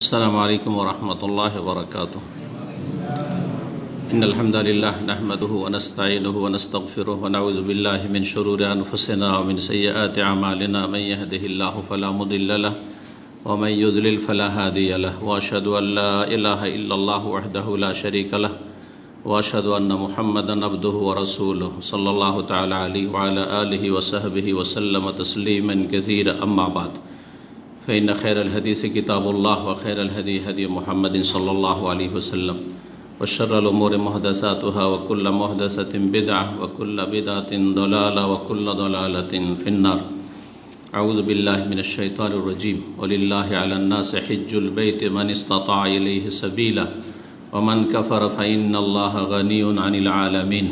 السلام عليكم ورحمة الله وبركاته. إن الحمد لله نحمده ونستعينه ونستغفره ونعوذ بالله من شرور أنفسنا ومن سيئات أعمالنا. من يهده الله فلا مضل له ومن يضلل فلا هادي له وأشهد أن لا إله إلا الله وحده لا شريك له وأشهد أن محمدا عبده ورسوله صلى الله تعالى عليه وعلى آله وصحبه وسلم تسليما كثيرا. أما بعد فإن خير الحديث كتاب الله وخير الهدي هدي محمد صلى الله عليه وسلم وشر الأمور محدثاتها وكل محدثة بدعة وكل بدعة ضلالة وكل ضلالة في النار. أعوذ بالله من الشيطان الرجيم. ولله على الناس حج البيت من استطاع إليه سبيلا ومن كفر فإن الله غني عن العالمين.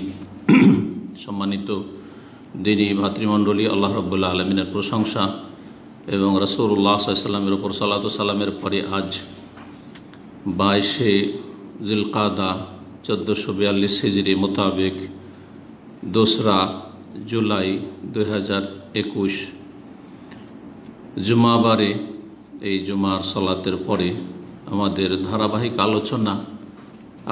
সম্মানিত দিনী ভাতৃমণ্ডলী, আল্লাহ রাব্বুল আলামিনের প্রশংসা এবং রাসূলুল্লাহ সাল্লাল্লাহু আলাইহি ওয়াসাল্লামের উপর সালাতু সালামের পরে আজ 22শে জিলকাদা 1442 হিজরি মোতাবেক 2রা জুলাই 2021 জুমাবারে এই জুমার সালাতের পরে আমাদের ধারাবাহিক আলোচনা,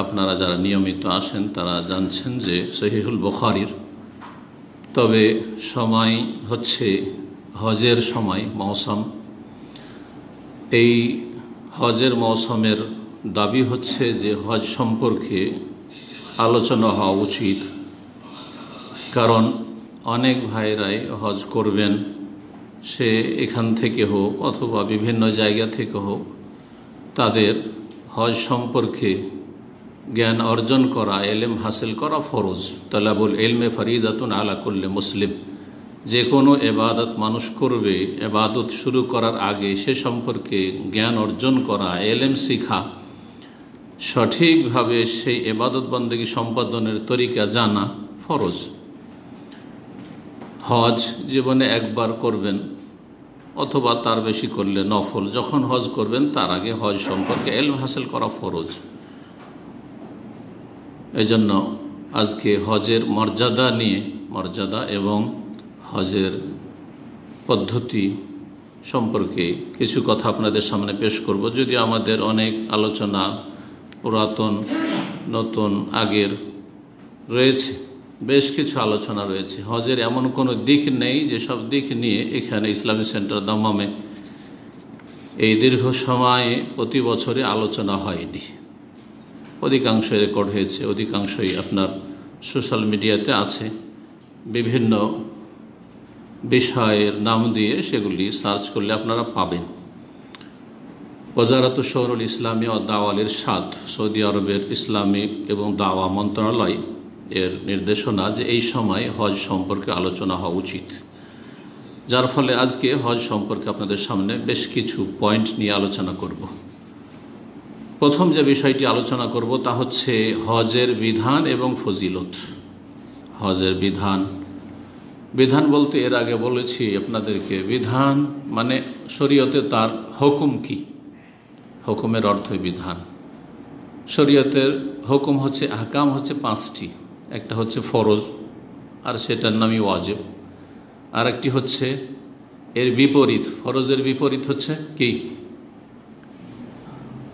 আপনারা যারা নিয়মিত আসেন তারা জানছেন যে সহিহুল বুখারীর, তবে সময় হচ্ছে হজের সময়, মৌসুম। এই হজের মৌসুমের দাবি হচ্ছে যে হজ সম্পর্কে আলোচনা হওয়া উচিত, কারণ অনেক ভাইরাই হজ করবেন, সে এখান থেকে হোক অথবা বিভিন্ন জায়গা থেকে হোক, তাদের হজ সম্পর্কে জ্ঞান অর্জন করা, এলেম হাসিল করা ফরজ। তালাবুল ইলমে ফরিজাতুন আলা কুল্লি মুসলিম। যে কোনো এবাদত মানুষ করবে, এবাদত শুরু করার আগে সে সম্পর্কে জ্ঞান অর্জন করা, এলেম শিখা, সঠিকভাবে সেই এবাদত বন্দেগী সম্পাদনের তরিকা জানা ফরজ। হজ জীবনে একবার করবেন অথবা তার বেশি করলে নফল। যখন হজ করবেন তার আগে হজ সম্পর্কে এলম হাসিল করা ফরজ। এজন্য আজকে হজের মর্যাদা এবং হজের পদ্ধতি সম্পর্কে কিছু কথা আপনাদের সামনে পেশ করব। যদি আমাদের অনেক আলোচনা পুরাতন নতুন আগের রয়েছে, বেশ কিছু আলোচনা রয়েছে। হজের এমন কোনো দিক নেই যে সব দিক নিয়ে এখানে ইসলামী সেন্টার দাম্মামে এই দীর্ঘ সময়ে প্রতি বছরে আলোচনা হয়নি। অধিকাংশ রেকর্ড হয়েছে, অধিকাংশই আপনার সোশ্যাল মিডিয়াতে আছে। বিভিন্ন বিষয়ের নাম দিয়ে সেগুলি সার্চ করলে আপনারা পাবেন। ওয়াজারাতু শৌরুল ইসলামী ও দাওয়াল ইরশাদ, সৌদি আরবের ইসলামিক এবং দাওয়া মন্ত্রণালয় এর নির্দেশনা যে এই সময় হজ সম্পর্কে আলোচনা হওয়া উচিত, যার ফলে আজকে হজ সম্পর্কে আপনাদের সামনে বেশ কিছু পয়েন্ট নিয়ে আলোচনা করব। প্রথম যে বিষয়টি আলোচনা করব তা হচ্ছে হজের বিধান এবং ফজিলত। হজের বিধান বলতে এর আগে বলেছি আপনাদেরকে, বিধান মানে শরীয়তে তার হুকুম কি, হুকুমের অর্থই বিধান। শরীয়তের হুকুম হচ্ছে, আহকাম হচ্ছে 5টি। একটা হচ্ছে ফরজ, আর সেটার নামই ওয়াজিব। আর একটি হচ্ছে এর বিপরীত, ফরজের বিপরীত হচ্ছে কি?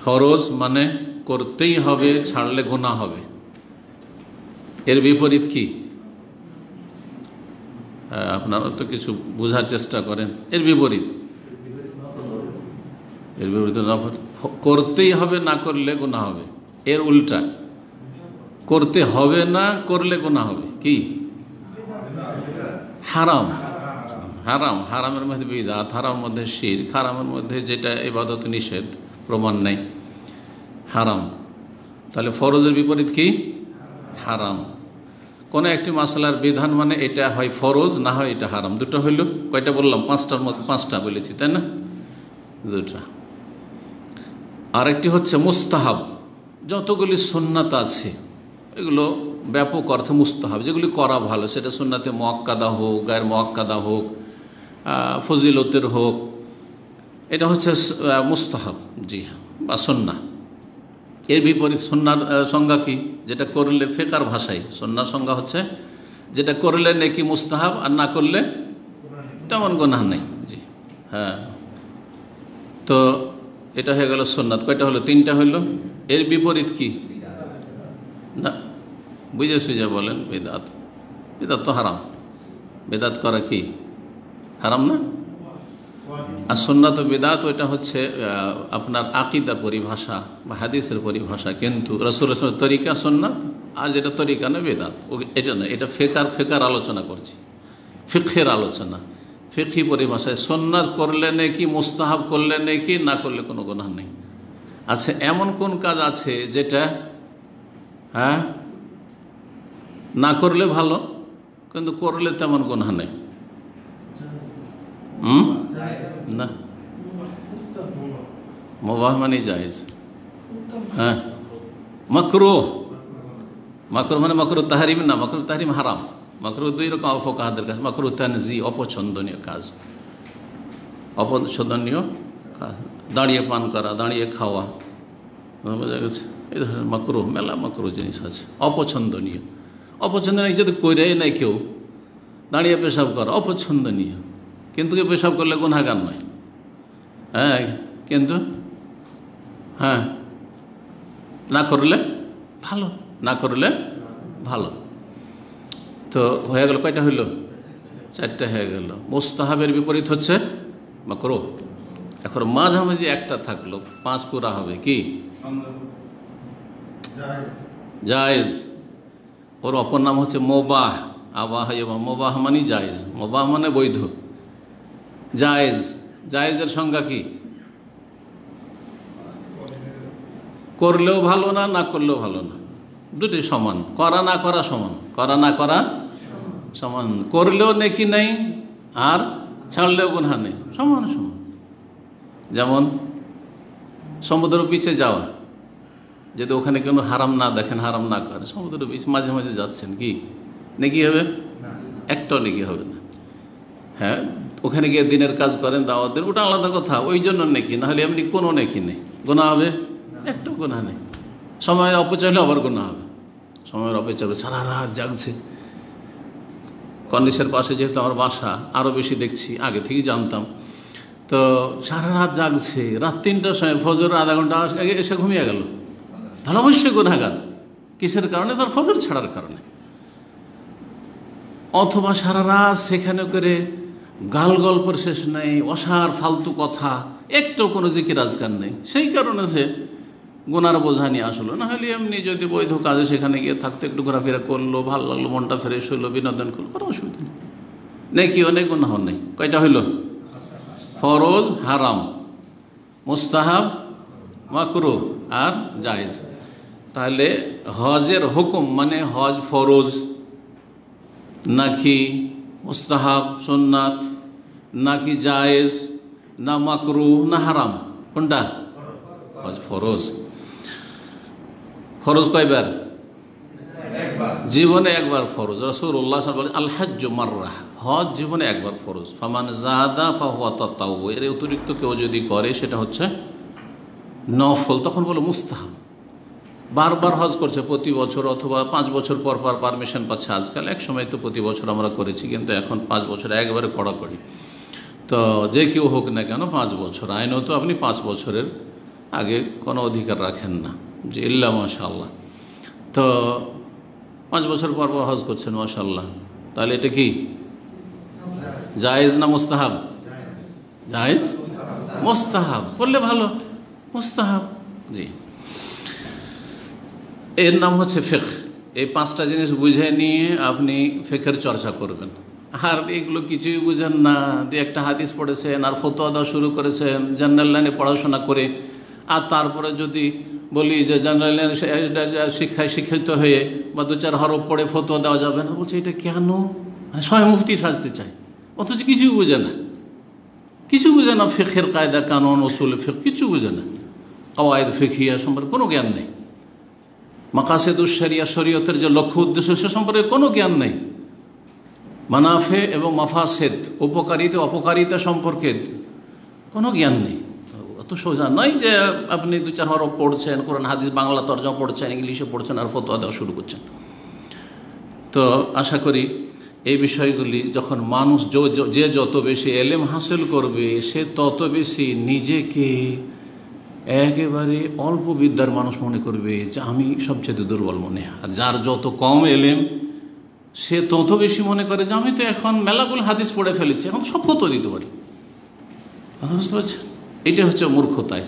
ফরজ মানে করতেই হবে, ছাড়লে গুনাহ হবে। এর বিপরীত কি? আপনারা তো কিছু বোঝার চেষ্টা করেন। এর বিপরীত করতেই হবে, না করলে গুনাহ হবে। এর উল্টা, করতে হবে না, করলে গুনাহ হবে। কি? হারাম। হারামের মধ্যে বিদআত, হারামের মধ্যে শিরক, হারামের মধ্যে যেটা ইবাদত নিষেধ, প্রমাণ নেই, হারাম। তাহলে ফরজের বিপরীত কি? হারাম। কোনো একটি মাসলার বিধান মানে এটা হয় ফরজ, না হয় এটা হারাম। দুটো হইল, কয়টা বললাম? 5টার মধ্যে 5টা বলেছি, তাই না? দুটা। আরেকটি হচ্ছে মুস্তাহাব। যতগুলি সুন্নাত আছে এগুলো ব্যাপক অর্থে মুস্তাহাব, যেগুলি করা ভালো, সেটা সুন্নাতে মুআক্কাদা হোক, গায়ের মুআক্কাদা হোক, ফজিলতের হোক, এটা হচ্ছে মুস্তাহাব, জি, বা সুন্নাহ। এর বিপরীত সুন্নার সংজ্ঞা কি? যেটা করলে, ফিকহার ভাষায় সুন্নার সংজ্ঞা হচ্ছে যেটা করলে নেকি মুস্তাহাব, আর না করলে তেমন গুনাহ নেই। জি হ্যাঁ। তো এটা হয়ে গেল সুন্নাত। কয়টা হলো? 3টা হলো। এর বিপরীত কি? না, বুঝে সুঝে বলেন। বেদাত। বেদাত তো হারাম। বেদাত করা কি হারাম না? আর সুন্নাত ও বেদাত ওইটা হচ্ছে আপনার আকিদার পরিভাষা বা হাদিসের পরিভাষা, কিন্তু রাসূলের তরিকা সুন্নাত, আর যেটা তরিকা না বেদাত। এটা না, এটা ফেকার আলোচনা করছি, ফিকহের আলোচনা। ফিকহি পরিভাষায় সুন্নাত করলে নেকি, মুস্তাহাব করলে নেকি, না করলে কোনো গুনাহ নেই। আচ্ছা, এমন কোন কাজ আছে যেটা না করলে ভালো কিন্তু করলে তেমন গুনাহ নেই? না, মুবাহ মানে জায়েজ। মাকরুহ, মাকরুহ মানে মাকরুহ তাহরিম না, মাকরুহ তাহরিম হারাম। মাকরুহ 2 রকম ফুকাহাদের কাছে। মাকরুহ তানজি, অপছন্দনীয় কাজ, অপছন্দনীয় কাজ। দাঁড়িয়ে পান করা, দাঁড়িয়ে খাওয়া, বোঝা গেছে? এই ধরনের মাকরুহ, মেলা মাকরুহ জিনিস আছে, অপছন্দনীয়। অপছন্দনীয় যদি কইরাই নাই কেউ, দাঁড়িয়ে পেশাব করা অপছন্দনীয়, কিন্তু কেউ পেশাব করলে গুনাহগার নয়। কিন্তু না করলে ভালো, না করলে ভালো। তো হয়ে গেল কয়টা হইল? 4টা হয়ে গেল। মুস্তাহাবের বিপরীত হচ্ছে মাকরুহ। এখন মাঝামাঝি একটা থাকলো, 5 পুরা হবে কি? জায়েজ। ওর অপর নাম হচ্ছে মোবাহ। আবাহ, মোবাহ মানে জায়েজ, মোবাহ মানে বৈধ। জায়েজ, জায়েজের সংজ্ঞা কি? করলেও ভালো না, না করলেও ভালো না, দুটি সমান। করা না করা সমান, করা না করা সমান। করলেও নেকি নেই আর ছাড়লেও গুনাহ নেই, সমান সমান। যেমন সমুদ্র বিচে যাওয়া, যদি ওখানে কোনো হারাম না দেখেন, হারাম না করে, সমুদ্র বিচ মাঝে মাঝে যাচ্ছেন, কি নেকি হবে? একটাও নেকি হবে না। হ্যাঁ, ওখানে গিয়ে দিনের কাজ করেন, দাওয়াত দেন, ওটা আলাদা কথা, ওই জন্য নেকি। না হলে এমনি কোনো নেকি নেই, গুনাহ হবে? একটাও গুনাহ নেই। সময়ের অপচয় হলে আবার গুনাহ হবে। সময়ের অপচয় হবে, সারা রাত জাগছে। কন্ডিশনের পাশে যেহেতু আমার বাসা, আরও বেশি দেখছি, আগে থেকেই জানতাম। তো সারা রাত জাগছে, রাত 3টার সময় ফজর আধা ঘন্টা আগে এসে ঘুমিয়ে গেল, তাহলে অবশ্যই গুনাহগার। কিসের কারণে? তার ফজর ছাড়ার কারণে। অথবা সারা রাত সেখানে করে গাল গল্পের শেষ নেই, অসার ফালতু কথা, একটু কোনো জিকির আজকার নেই, সেই কারণে সে গুনার বোঝা নিয়ে আসলো। না হলে এমনি যদি বৈধ কাজে সেখানে গিয়ে থাকতো, একটু ঘোরাফেরা করলো, ভালো লাগলো, মনটা ফ্রেশ হলো, বিনোদন করলো, কোনো অসুবিধা নেই। নেকি অনেক, গুনাহ নেই। কয়টা হইল? ফরজ হারাম, মুস্তাহাব মাকরুহ আর জায়েজ। তাহলে হজের হুকুম মানে হজ ফরজ নাকি মুস্তাহাব সুন্নাত, নাকি জায়েজ, না মাকরুহ, না হারাম? কোনটা? হজ ফরজ। ফরজ কয়বার? জীবনে একবার ফরজ। রাসূলুল্লাহ সাল্লাল্লাহু আলাইহি ওয়াসাল্লাম বলেন, আল হাজ্জু মাররাহ, হজ জীবনে একবার ফরজ। ফামান যাদা ফাহুয়া তাতাওয়্যু, এর অতিরিক্ত কেউ যদি করে সেটা হচ্ছে নফল, তখন বলো মুস্তাহাব। বারবার হজ করছে প্রতি বছর, অথবা 5 বছর পর পর পারমিশন পাচ্ছে আজকাল। এক সময় তো প্রতি বছর আমরা করেছি, কিন্তু এখন 5 বছর একবারে কড়াকড়ি। তো যে কেউ হোক না কেন 5 বছর, আইনত আপনি 5 বছরের আগে কোনো অধিকার রাখেন না, যে ইল্লা মাশাআল্লাহ। তো 5 বছর পর পর হজ করছেন, মাশাআল্লাহ। তাহলে এটা কি জায়েজ না মুস্তাহাব? জায়েজ, মুস্তাহাব। বললে ভালো, মুস্তাহাব। জি, এর নাম হচ্ছে ফিকহ। এই 5টা জিনিস বুঝে নিয়ে আপনি ফিকহের চর্চা করবেন। আর এগুলো কিছুই বুঝেন না, দিয়ে একটা হাদিস পড়েছেন আর ফতোয়া দেওয়া শুরু করেছেন জেনারেল লাইনে পড়াশোনা করে। আর তারপরে যদি বলি যে জেনারেল লাইনে শিক্ষায় শিক্ষিত হয়ে বা 2-4 হরফ পড়ে ফতোয়া দেওয়া যাবে না, বলছে এটা কেন? মানে স্বয়ং মুফতি সাজতে চায়, অথচ কিছুই বুঝে না, কিছু বুঝে না। ফিকহের কায়দা কানুন উসুল ফিকহ কিছু বুঝে না, কওয়ায়েদ ফিকহিয়া সম্পর্কে কোনো জ্ঞান নেই, মাকাসিদুশ শরিয়া শরীয়তের যে লক্ষ্য উদ্দেশ্য সে সম্পর্কে কোনো জ্ঞান নেই, মানাফে এবং মাফাসেদ উপকারিতা অপকারিতা সম্পর্কে কোনো জ্ঞান নেই। অত সোজা নয় যে আপনি 2-4 হরফ পড়ছেন, কোরআন হাদিস বাংলা তরজমা পড়ছেন, ইংলিশে পড়ছেন আর ফতোয়া দেওয়া শুরু করছেন। তো আশা করি এই বিষয়গুলি যখন মানুষ যে যত বেশি এলেম হাসিল করবে, সে তত বেশি নিজেকে একেবারে অল্প বিদ্যার মানুষ মনে করবে যে আমি সবচেয়ে দুর্বল মনে হয়, আর যার যত কম এলেম সে তত বেশি মনে করে যে আমি তো এখন মেলাগুলো হাদিস পড়ে ফেলেছি, এখন সব ফতোয়া দিতে পারি। কথা বুঝতে পারছেন? এটা হচ্ছে মূর্খতায়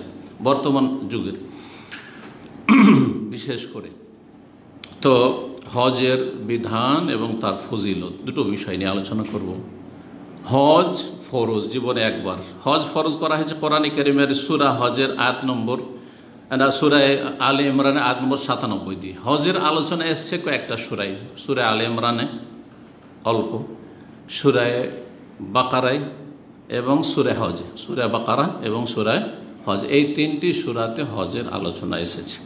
বর্তমান যুগের বিশেষ করে। তো হজের বিধান এবং তার ফজিলত দুটো বিষয় নিয়ে আলোচনা করব। হজ ফরজ, জীবনে একবার হজ ফরজ করা হয়েছে কোরআনে কারিমের সূরা হজের আয়াত নম্বর, সূরা আলে ইমরানে আয়াত নম্বর 97 দিয়ে। হজের আলোচনা এসছে কয়েকটা সূরায়, সূরা আলে ইমরানে অল্প, সূরা বাকারায় এবং সূরা হজ, সূরা বাকারা এবং সূরা হজ, এই তিনটি সূরাতে হজের আলোচনা এসেছে।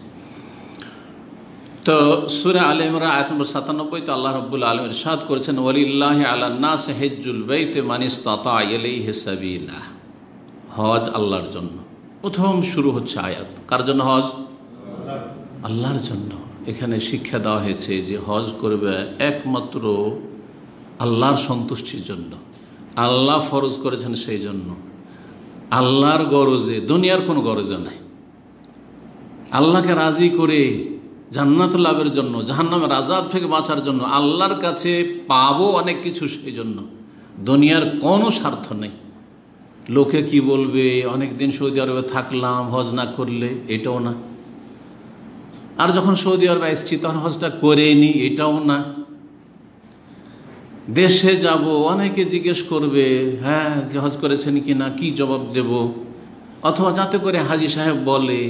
তো সূরা আলে ইমরান আয়াত নম্বর 97 তে আল্লাহ রাব্বুল আলামিন ইরশাদ করেছেন, ওয়ালিল্লাহি আলান নাস হিজ্জুল বাইতি মান ইসতাতা ইলাইহি সাবিলা। হজ আল্লাহর জন্য। প্রথম শুরু হচ্ছে আয়াত, কার জন্য হজ? আল্লাহর জন্য। এখানে শিক্ষা দেওয়া হয়েছে যে হজ করবে একমাত্র আল্লাহর সন্তুষ্টির জন্য, আল্লাহ ফরজ করেছেন সেই জন্য, আল্লাহর গরজে, দুনিয়ার কোনো গরজে নাই। আল্লাহকে রাজি করে জান্নাত লাভের জন্য, জাহান্নামের আযাব থেকে বাঁচার জন্য, আল্লাহর কাছে পাবো অনেক কিছু, সেই জন্য। দুনিয়ার কোনো স্বার্থ নেই। লোকে কি বলবে, অনেক দিন সৌদি আরবে থাকলাম হজ না করলে, এটাও না। আর যখন সৌদি আরবে এসেছি তখন হজটা করে নি, এটাও না। দেশে যাব, অনেকে জিজ্ঞেস করবে হ্যাঁ যে হজ করেছেন কি না, কি জবাব দেব? অথবা যাতে করে হাজী সাহেব বলে,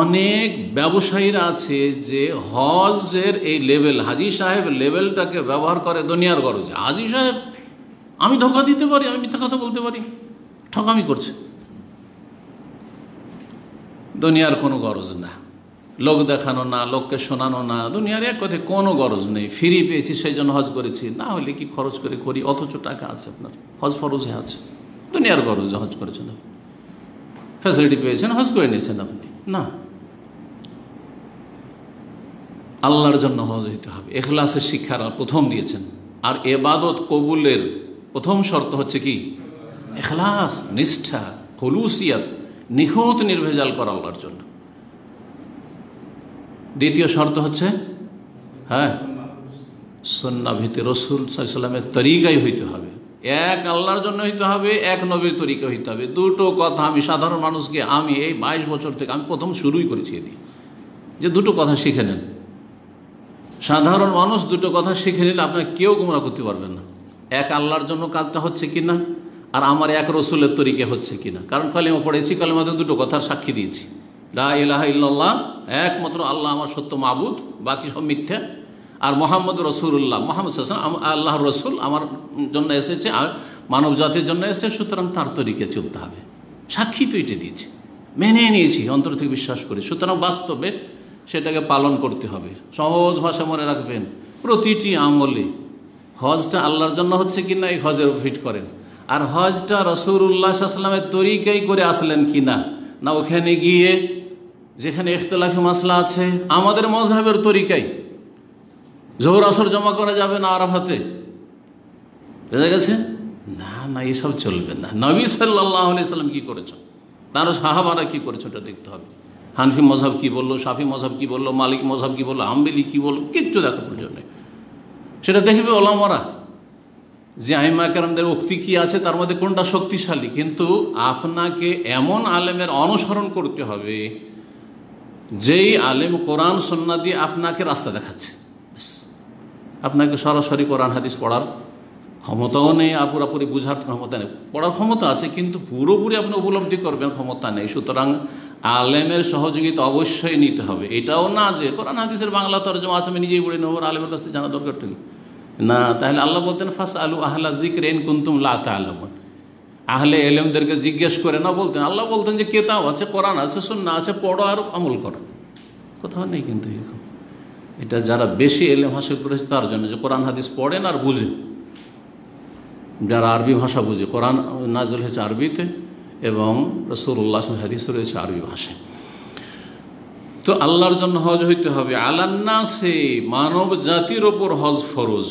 অনেক ব্যবসায়ীরা আছে যে হজের এই লেভেল, হাজী সাহেব লেভেলটাকে ব্যবহার করে দুনিয়ার গরজে। হাজী সাহেব, আমি ধোঁকা দিতে পারি, আমি মিথ্যা কথা বলতে পারি, ঠকামি করছে। দুনিয়ার কোনো গরজ না, লোক দেখানো না, লোককে শোনানো না, দুনিয়ার এক কথায় কোনো গরজ নেই। ফ্রি পেয়েছি সেই জন্য হজ করেছি, না হলে কি খরচ করে করি, অথচ টাকা আছে আপনার, হজ ফরজে আছে। দুনিয়ার গরজে হজ করেছেন, ফ্যাসিলিটি পেয়েছেন, হজ করে নিয়েছেন আপনি না। আল্লাহর জন্য হজ হইতে হবে, ইখলাসের শিক্ষা প্রথম দিয়েছেন। আর ইবাদত কবুলের প্রথম শর্ত হচ্ছে কি? ইখলাস, নিষ্ঠা, খুলুসিয়াত, নিখুঁত নির্ভেজাল করা আল্লাহর জন্য। দ্বিতীয় শর্ত হচ্ছে সুন্নাহ ভিত্তি, রাসূল সাল্লাল্লাহু আলাইহি ওয়াসাল্লামের তরিকাই হইতে হবে। এক আল্লাহর জন্য হইতে হবে, এক নবীর তরিকা হইতে হবে। দুটো কথা আমি সাধারণ মানুষকে, আমি এই 22 বছর থেকে আমি প্রথম শুরুই করেছি এদিকে, যে দুটো কথা শিখে নেন। সাধারণ মানুষ দুটো কথা শিখে নিলে আপনার কেউ গোমরাহ করতে পারবেন না। এক আল্লাহর জন্য কাজটা হচ্ছে কিনা, আর আমার এক রসুলের তরিকা হচ্ছে কিনা। কারণ কালিমা পড়েছি, কালিমাতে দুটো কথার সাক্ষী দিয়েছি, লা ইলাহা ইল্লাল্লাহ, একমাত্র আল্লাহ আমার সত্য মাবুদ, বাকি সব মিথ্যা। আর মোহাম্মদ রসুল্লাহ, মোহাম্মদ সাল্লাল্লাহু আলাইহি আল্লাহর রসুল আমার জন্য এসেছে, আর মানব জাতির জন্য এসেছে, সুতরাং তার তরিকে চলতে হবে। সাক্ষী তো এটা দিয়েছি, মেনে নিয়েছি, অন্তর থেকে বিশ্বাস করি। সুতরাং বাস্তবে সেটাকে পালন করতে হবে। সহজ ভাষা মনে রাখবেন, প্রতিটি আমলে হজটা আল্লাহর জন্য হচ্ছে কিনা এই হজের ফিট করেন। আর হজটা রাসূলুল্লাহ সাল্লাল্লাহু আলাইহি ওয়াসাল্লামের তরিকাই করে আসলেন কিনা, না ওখানে গিয়ে যেখানে ইখতিলাফি মাসলা আছে আমাদের মযহাবের তরিকায় জোহর আসর জমা করা যাবে না আরাফাতে, বুঝা গেছে? না না, এসব চলবে না। নবী সাল্লাল্লাহু আলাইহি ওয়াসাল্লাম কি করেছেন, তার সাহাবারা কি করেছে, ওটা দেখতে হবে। হানফি মযহাব কি বললো, শাফি মযহাব কি বললো, মালিক মযহাব কি বললো, হাম্বলি কি বললো, কিচ্ছু দেখার প্রয়োজন নেই। সেটা দেখবে ওলামারা, যে আইম্মা কেরামদের উক্তি কি আছে, তার মধ্যে কোনটা শক্তিশালী। কিন্তু আপনাকে এমন আলেমের অনুসরণ করতে হবে যেই আলেম কোরআন সুন্নাহ দিয়ে আপনাকে রাস্তা দেখাচ্ছে। আপনাকে সরাসরি কোরআন হাদিস পড়ার ক্ষমতাও নেই, আর পুরোপুরি বুঝার ক্ষমতা নেই। পড়ার ক্ষমতা আছে কিন্তু পুরোপুরি আপনি উপলব্ধি করবেন ক্ষমতা নেই। সুতরাং আলেমের সহযোগিতা অবশ্যই নিতে হবে। এটাও না যে কোরআন হাদিসের বাংলা তরজমা আছে আমি নিজেই পড়ে নেব, আলেমের কাছে জানা দরকারটা কি না। তাহলে আল্লাহ বলতেন ফাসআলু আহলা যিকরি ইন কুনতুম লা তা'লামুন, আহলে ইলমদেরকে জিজ্ঞেস করে না বলতেন। আল্লাহ বলতেন যে কিতাব আছে, কোরআন আছে, সুন্নাহ আছে, পড়ো আর আমল করো। কোথাও নেই কিন্তু এরকম। এটা যারা বেশি ইলম হাসিল করেছে তার জন্য, যে কোরআন হাদিস পড়েন আর বুঝেন। যারা আরবি ভাষা বুঝে, কোরআন নাযিল হয়েছে আরবিতে এবং রাসূলুল্লাহ সাল্লাল্লাহু আলাইহি ওয়াসাল্লাম হাদিস রয়েছে আরবি ভাষায়। তো আল্লাহর জন্য হজ হইতে হবে। আলান্নাসে, মানব জাতির ওপর হজ ফরজ,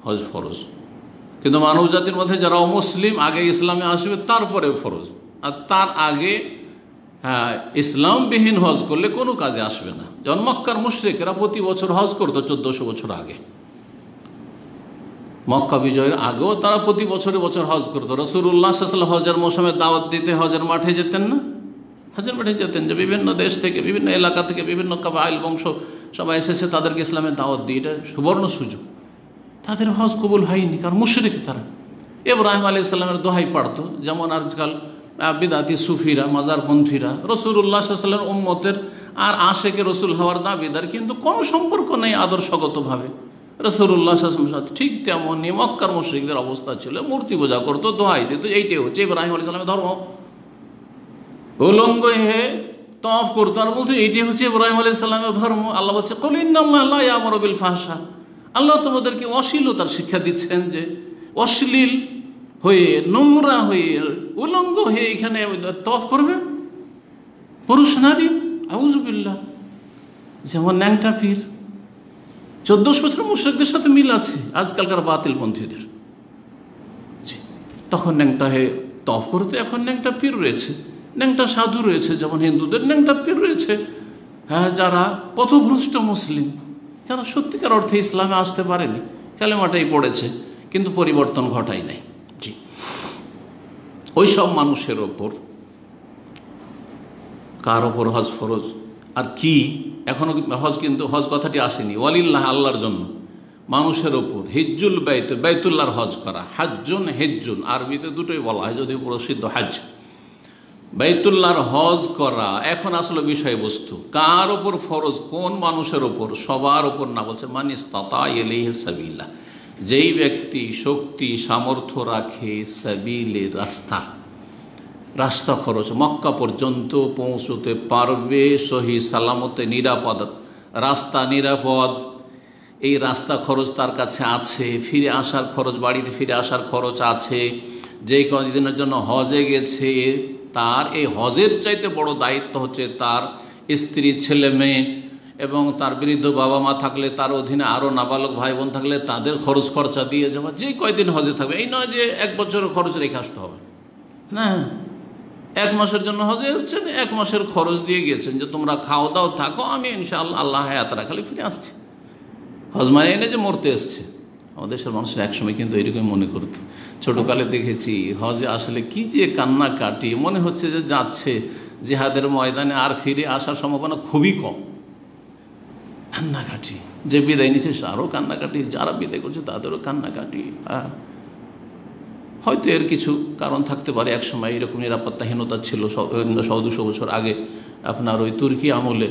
হজ ফরজ। কিন্তু মানব জাতির মধ্যে যারা অমুসলিম, আগে ইসলামে আসবে তারপরে ফরজ, আর তার আগে হ্যাঁ, ইসলামবিহীন হজ করলে কোনো কাজে আসবে না। যেমন মক্কার মুশরিকরা প্রতি বছর হজ করতো 1400 বছর আগে, মক্কা বিজয়ের আগেও তারা প্রতি বছরে বছর হজ করতো। রাসূলুল্লাহ সাল্লাল্লাহু আলাইহি ওয়াসাল্লাম হজের মৌসুমে দাওয়াত দিতে হজের মাঠে যেতেন না? হজের মাঠে যেতেন, যে বিভিন্ন দেশ থেকে, বিভিন্ন এলাকা থেকে, বিভিন্ন কাবাইল বংশ সবাই এসেছে, তাদেরকে ইসলামের দাওয়াত দিয়ে, এটা সুবর্ণ সুযোগ। তাদের হজ কবুল হয়নি, কারণ মুশরিক তারা। ইব্রাহিম আলাইহিস সালামের দোহাই পড়তো, যেমন আজকাল বিদাতি সুফিরা, মাজারপন্থীরা রাসূলুল্লাহ সাল্লাল্লাহু আলাইহি ওয়াসাল্লাম উম্মতের আর আশেকে রসুল হওয়ার দাবিদার, কিন্তু কোনো সম্পর্ক নেই আদর্শগতভাবে রাসূলুল্লাহ সাল্লাল্লাহু আলাইহি ওয়াসাল্লাম। ঠিক তেমনই মক্কার মুশরিকদের অবস্থা ছিল, মূর্তি পূজা করতো, দোহাই দিত। এইটাই হচ্ছে ইব্রাহিম আলাইহিস সালামের ধর্ম। উলঙ্গ হয়ে তওয়াফ করতো আর বলতো এইটাই হচ্ছে ইব্রাহিম আলাইহিস সালামের ধর্ম। আল্লাহ বলছে, কুল ইন্নাল্লাহা লা ইয়া'মুরু বিল ফাহশা। আল্লাহ তোমাদেরকে অশ্লীলতার শিক্ষা দিচ্ছেন, যে অশ্লীল হয়ে, নোংরা হয়ে, উলঙ্গ হয়ে এখানে তওয়াফ করবে পুরুষ নারী, আউযুবিল্লাহ। যেমন ন্যাংটা পীর, 1400 বছর মুশরিকদের সাথে মিল আছে আজকালকার বাতিলপন্থীদের। তখন ন্যাংটা হয়ে তওয়াফ করতে, এখন ন্যাংটা পীর রয়েছে, ন্যাংটা সাধু রয়েছে, যেমন হিন্দুদের ন্যাংটা পীর রয়েছে। হ্যাঁ, যারা পথভ্রষ্ট মুসলিম, যারা সত্যিকার অর্থে ইসলামে আসতে পারেনি, কালেমাটাই পড়েছে কিন্তু পরিবর্তন ঘটায় নাই। জি, ওই সব মানুষের ওপর কার ওপর হজ ফরজ আর কি? এখনো হজ, কিন্তু হজ কথাটি আসেনি। ওয়ালিল্লাহ, আল্লাহর জন্য মানুষের ওপর হিজ্জুল বাইত, বাইতুল্লাহর হজ করা। হাজ্জুন হিজ্জুন আরবিতে দুটোই বলা হয়, যদিও প্রসিদ্ধ হাজ। বাইতুল্লাহর হজ করা এখন আসলে বিষয়বস্তু কার ওপর ফরজ, কোন মানুষের ওপর? সবার ওপর না, বলছে মান ইসতাতা ইলাইহি সাবিলা, যেই ব্যক্তি শক্তি সামর্থ্য রাখে সাবিলে, রাস্তা খরচ, মক্কা পর্যন্ত পৌঁছতে পারবে সহি সালামতে, নিরাপদ রাস্তা, নিরাপদ এই রাস্তা খরচ তার কাছে আছে, ফিরে আসার খরচ, বাড়িতে ফিরে আসার খরচ আছে। যেই কদিনের জন্য হজে গেছে, তার এই হজের চাইতে বড় দায়িত্ব হচ্ছে তার স্ত্রী, ছেলে মেয়ে এবং তার বৃদ্ধ বাবা মা থাকলে, তার অধীনে আরও নাবালক ভাই বোন থাকলে তাদের খরচ খরচা দিয়ে যাওয়া। যে কয়দিন হজে থাকবে, এই নয় যে 1 বছরের খরচ রেখে আসতে হবে না। 1 মাসের জন্য হজে এসছেন, 1 মাসের খরচ দিয়ে গিয়েছেন, যে তোমরা খাও দাও থাকো, আমি ইনশাআল্লাহ আল্লাহ হায়াত রাখালে ফিরে আসছি। হজ মানে এনে যে মরতে এসছে। আমাদের দেশের মানুষের একসময় কিন্তু এরকম মনে করত। ছোটোকালে দেখেছি হজে আসলে কি যে কান্না কাটি, মনে হচ্ছে যে যাচ্ছে জিহাদের ময়দানে, আর ফিরে আসার সম্ভাবনা খুবই কম। কান্নাকাটি, যে বিদায় নিচ্ছে তারও কান্নাকাটি, যারা বিদায় করছে তাদেরও কান্নাকাটি। হ্যাঁ, হয়তো এর কিছু কারণ থাকতে পারে। একসময় এরকম নিরাপত্তাহীনতা ছিল 100-200 বছর আগে, আপনার ওই তুর্কি আমলে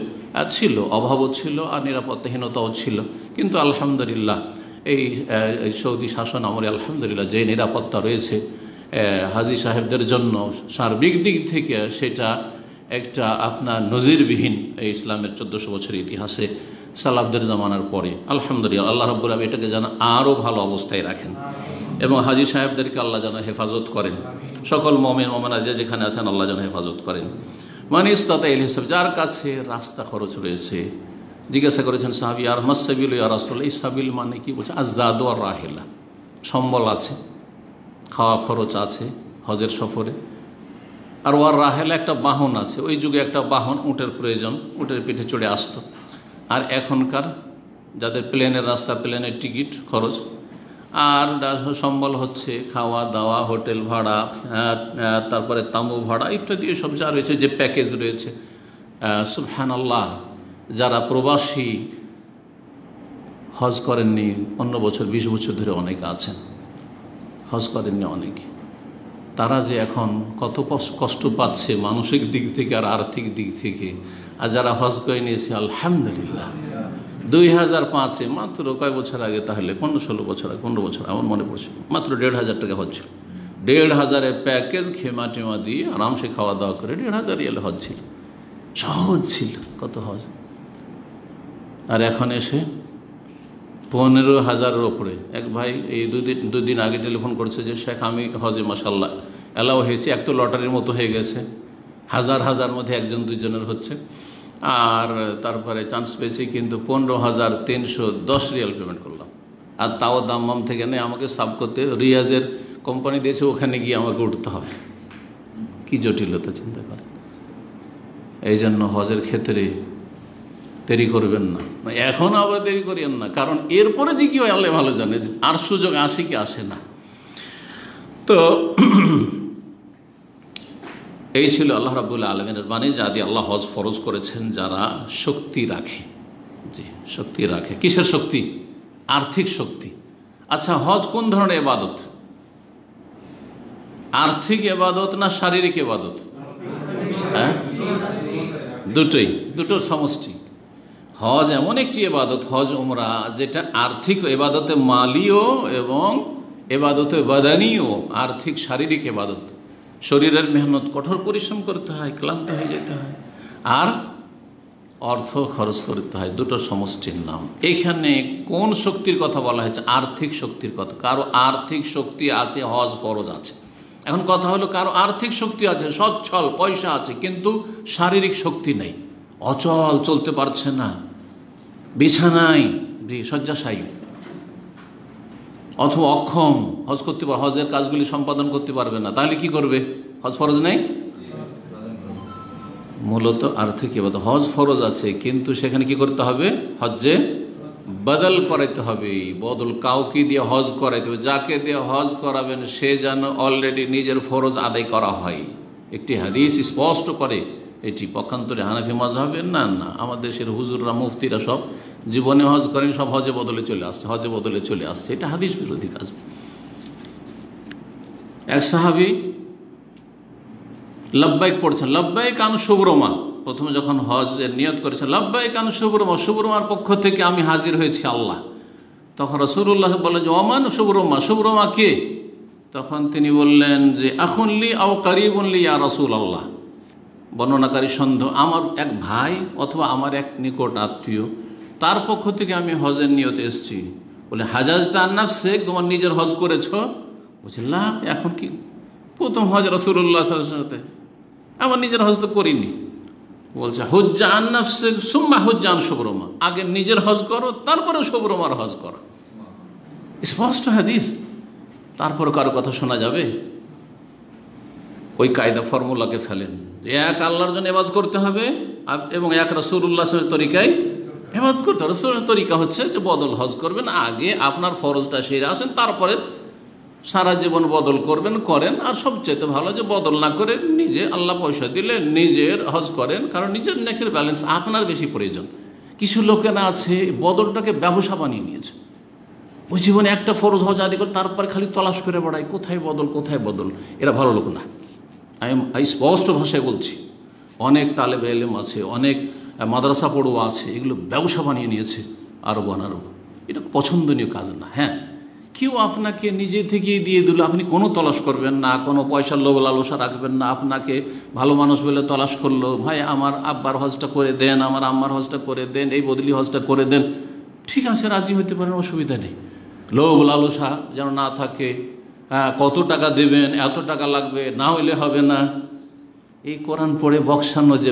ছিল, অভাবও ছিল আর নিরাপত্তাহীনতাও ছিল। কিন্তু আলহামদুলিল্লাহ এই সৌদি শাসন আমলে আলহামদুলিল্লাহ যে নিরাপত্তা রয়েছে হাজী সাহেবদের জন্য সার্বিক দিক থেকে, সেটা একটা আপনার নজিরবিহীন এই ইসলামের 1400 বছরের ইতিহাসে সালাফদের জামানার পরে। আলহামদুলিল্লাহ, আল্লাহ রাব্বুল আলামিন এটাকে যেন আরও ভালো অবস্থায় রাখেন এবং হাজী সাহেবদেরকে আল্লাহ যেন হেফাজত করেন। সকল মুমিন মুমিনা যে যেখানে আছেন আল্লাহ যেন হেফাজত করেন। মান ইসতাতা ইলাইহি হিসাব, যার কাছে রাস্তা খরচ রয়েছে। জিজ্ঞাসা করেছেন সাহাবী, আর মাসসাবিল ইয়া রাসূলুল্লাহ, এই সাবিল মানে কি? বলছে আযযাদু আর রাহিলা, সম্বল আছে, খাওয়া খরচ আছে হজের সফরে। আর ওয়ার রাহেলা, একটা বাহন আছে। ওই যুগে একটা বাহন, উটের প্রয়োজন, উটের পিঠে চড়ে আসতো। আর এখনকার যাদের প্লেনের রাস্তা, প্লেনের টিকিট খরচ, আর সম্বল হচ্ছে খাওয়া দাওয়া, হোটেল ভাড়া, তারপরে তাঁবু ভাড়া ইত্যাদি সব যা রয়েছে, যে প্যাকেজ রয়েছে। সুবহানাল্লাহ, যারা প্রবাসী হজ করেননি 15 বছর 20 বছর ধরে অনেকে আছেন, হজ করেননি অনেকে, তারা যে এখন কত কষ্ট পাচ্ছে মানসিক দিক থেকে আর আর্থিক দিক থেকে। আর যারা হজ করে নিয়েছে আলহামদুলিল্লাহ, 2005-এ মাত্র কয় বছর আগে, তাহলে 15-16 বছর আগে, 15 বছর আমার মনে পড়ছে, মাত্র 1,500 টাকা হচ্ছিল। 1,500-এর প্যাকেজ, খেমা টেমা দিয়ে আরামসে খাওয়া দাওয়া করে 1,500 রিয়ালে হজ ছিল, সহজ ছিল কত হজ। আর এখন এসে 15,000-এর ওপরে। এক ভাই এই দুদিন আগে টেলিফোন করছে যে শেখ, আমি হজে মাশাআল্লাহ এলাও হয়েছে, এক তো লটারির মতো হয়ে গেছে, হাজার মধ্যে 1-2 জনের হচ্ছে। আর তারপরে চান্স পেয়েছি, কিন্তু 15,310 রিয়াল পেমেন্ট করলাম। আর তাও দাম্মাম থেকে নেই, আমাকে সাব করতে রিয়াজের কোম্পানি দিয়েছে, ওখানে গিয়ে আমাকে উঠতে হবে। কি জটিলতা চিন্তা করে। এই জন্য হজের ক্ষেত্রে দেরি করবেন না, এখন আবার দেরি করিয়েন না, কারণ এরপরে যে কি হয় আল্লাহ ভালো জানে, আর সুযোগ আসে কি আসে না। তো এই ছিল আল্লাহ রাব্বুল আলামিনের বাণী, যা দিয়ে আল্লাহ হজ ফরজ করেছেন যারা শক্তি রাখে। জি, শক্তি রাখে। কিসের শক্তি? আর্থিক শক্তি। আচ্ছা, হজ কোন ধরনের ইবাদত? আর্থিক ইবাদত না শারীরিক ইবাদত? হ্যাঁ, দুটোই, দুটোর সমষ্টি। হজ এমন একটি ইবাদত, হজ উমরা, যেটা আর্থিক ইবাদতে মালিও এবং ইবাদতে বাদানিও, আর্থিক শারীরিক ইবাদত। শরীরের মেহনত, কঠোর পরিশ্রম করতে হয়, ক্লান্ত হয়ে যেতে হয়, আর অর্থ খরচ করতে হয়, দুটোর সমষ্টির নাম। এখানে কোন শক্তির কথা বলা হয়েছে? আর্থিক শক্তির কথা। কারো আর্থিক শক্তি আছে, হজ ফরজ আছে। এখন কথা হলো, কারো আর্থিক শক্তি আছে, সচ্ছল পয়সা আছে, কিন্তু শারীরিক শক্তি নেই, অচল, চলতে পারছে না, বিছানায় শয্যাশায়ী, অথবা অক্ষম, হজ করতে পারে, হজের কাজগুলি সম্পাদন করতে পারবে না, তাহলে কি করবে? হজ ফরজ নেই। মূলত আর্থিক ইবাদত। হজ ফরজ আছে, কিন্তু সেখানে কি করতে হবে? হজ্জে বদল করাইতে হবে। বদল কাউকে দিয়ে হজ করাইতে হবে, যাকে দিয়ে হজ করাবেন সে যেন অলরেডি নিজের ফরজ আদায় করা হয়। একটি হাদিস স্পষ্ট করে এটি। পক্ষান্তরে হানাফি মাযহাবের না, আমাদের দেশের হুজুররা, মুফতিরা সব জীবনে হজ করেন, সব হজে বদলে চলে আসছে, হজে বদলে চলে আসছে। এটা হাদিস বিরোধী কাজ। এক সাহাবী লব্বাইক পড়ছেন, লব্বাইক আন শুভরমা, প্রথমে যখন হজের নিয়ত করেছেন, লব্বাইক আন শুভরমা, শুভরমার পক্ষ থেকে আমি হাজির হয়েছি আল্লাহ। তখন রাসূলুল্লাহ বলে যে ওমান শুভরমা, শুভরমা কে? তখন তিনি বললেন যে আখুন লি আও কারিবুন লি ইয়া রাসূলুল্লাহ। বর্ণনাকারী সন্দেহ, আমার এক ভাই অথবা আমার এক নিকট আত্মীয়, তার পক্ষ থেকে আমি হজের নিয়তে এসেছি। বলে হাজাজতা আন নাফসিক, তোমার নিজের হজ করেছ? বলছে না, এখন কি প্রথম হজ রাসূলুল্লাহ সাল্লাল্লাহু আলাইহি ওয়াসাল্লাম, আমার নিজের হজ তো করিনি। বলছে হুজ্জা আন নাফসিক সুম্মা হুজ্জা আন শুবরমা, আগে নিজের হজ করো, তারপরে শুবরমার হজ করো। স্পষ্ট হাদিস। তারপরে কারো কথা শোনা যাবে? ওই কায়দা ফর্মুলাকে ফেলেন, এক আল্লাহর জন্য ইবাদত করতে হবে এবং এক রাসূলুল্লাহ সাল্লাল্লাহু আলাইহি ওয়াসাল্লামের তরিকায় ইবাদত করতে হবে। রাসূলের তরিকা হচ্ছে যে বদল হজ করবেন, আগে আপনার ফরজটা সেরে আসেন, তারপরে সারা জীবন বদল করবেন, করেন। আর সবচেয়ে ভালো যে বদল না করে নিজে, আল্লাহ পয়সা দিলে নিজের হজ করেন, কারণ নিজের নেকের ব্যালেন্স আপনার বেশি প্রয়োজন। কিছু লোকেরা আছে বদলটাকে ব্যবসা বানিয়ে নিয়েছে, ওই জীবনে একটা ফরজ হজ আদি করে তারপরে খালি তলাশ করে বেড়ায় কোথায় বদল, কোথায় বদল। এরা ভালো লোক না, আমি স্পষ্ট ভাষায় বলছি। অনেক তালেবে ইলম আছে, অনেক মাদ্রাসা পড়ুয়া আছে, এগুলো ব্যবসা বানিয়ে নিয়েছে আরব অনারব। এটা পছন্দনীয় কাজ না। হ্যাঁ, কেউ আপনাকে নিজে থেকেই দিয়ে দিল, আপনি কোনো তলাশ করবেন না, কোনো পয়সার লোভ লালসা রাখবেন না। আপনাকে ভালো মানুষ বলে তলাশ করলো, ভাই আমার আব্বার হজটা করে দেন, আমার আম্মার হজটা করে দেন, এই বদলি হজটা করে দেন, ঠিক আছে, রাজি হতে পারেন, অসুবিধা নেই। লোভ লালসা যেন না থাকে। হ্যাঁ, কত টাকা দেবেন, এত টাকা লাগবে, না হইলে হবে না। এই কোরআন পড়ে বক্সানো যে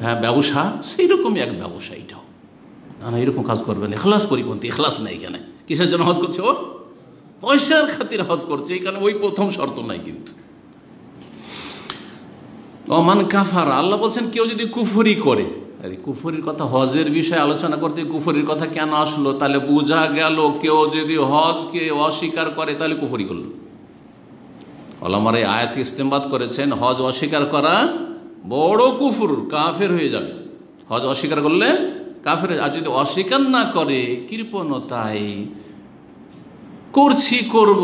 হ্যাঁ ব্যবসা, সেই রকমই এক ব্যবসা এটাও। না, এরকম কাজ করবেন, এখলাস পরিপন্থী, এখলাস নেই এখানে। কিসের জন্য হজ করছে? ও পয়সার খাতির হজ করছে, এখানে ওই প্রথম শর্ত নাই। কিন্তু ওমান কাফারা, আল্লাহ বলছেন কেউ যদি কুফরি করে। আরে কুফরির কথা, হজের বিষয়ে আলোচনা করতে কুফরির কথা কেন আসলো? তাহলে বোঝা গেল কেউ যদি হজকে অস্বীকার করে তাহলে কুফরি করলো। ওলামারা এই আয়াত ইস্তেমবাদ করেছেন, হজ অস্বীকার করা বড় কুফর, কাফের হয়ে যাবে। হজ অস্বীকার করলে কাফের। আর যদি অস্বীকার না করে, কৃপণতায় করছি, করব,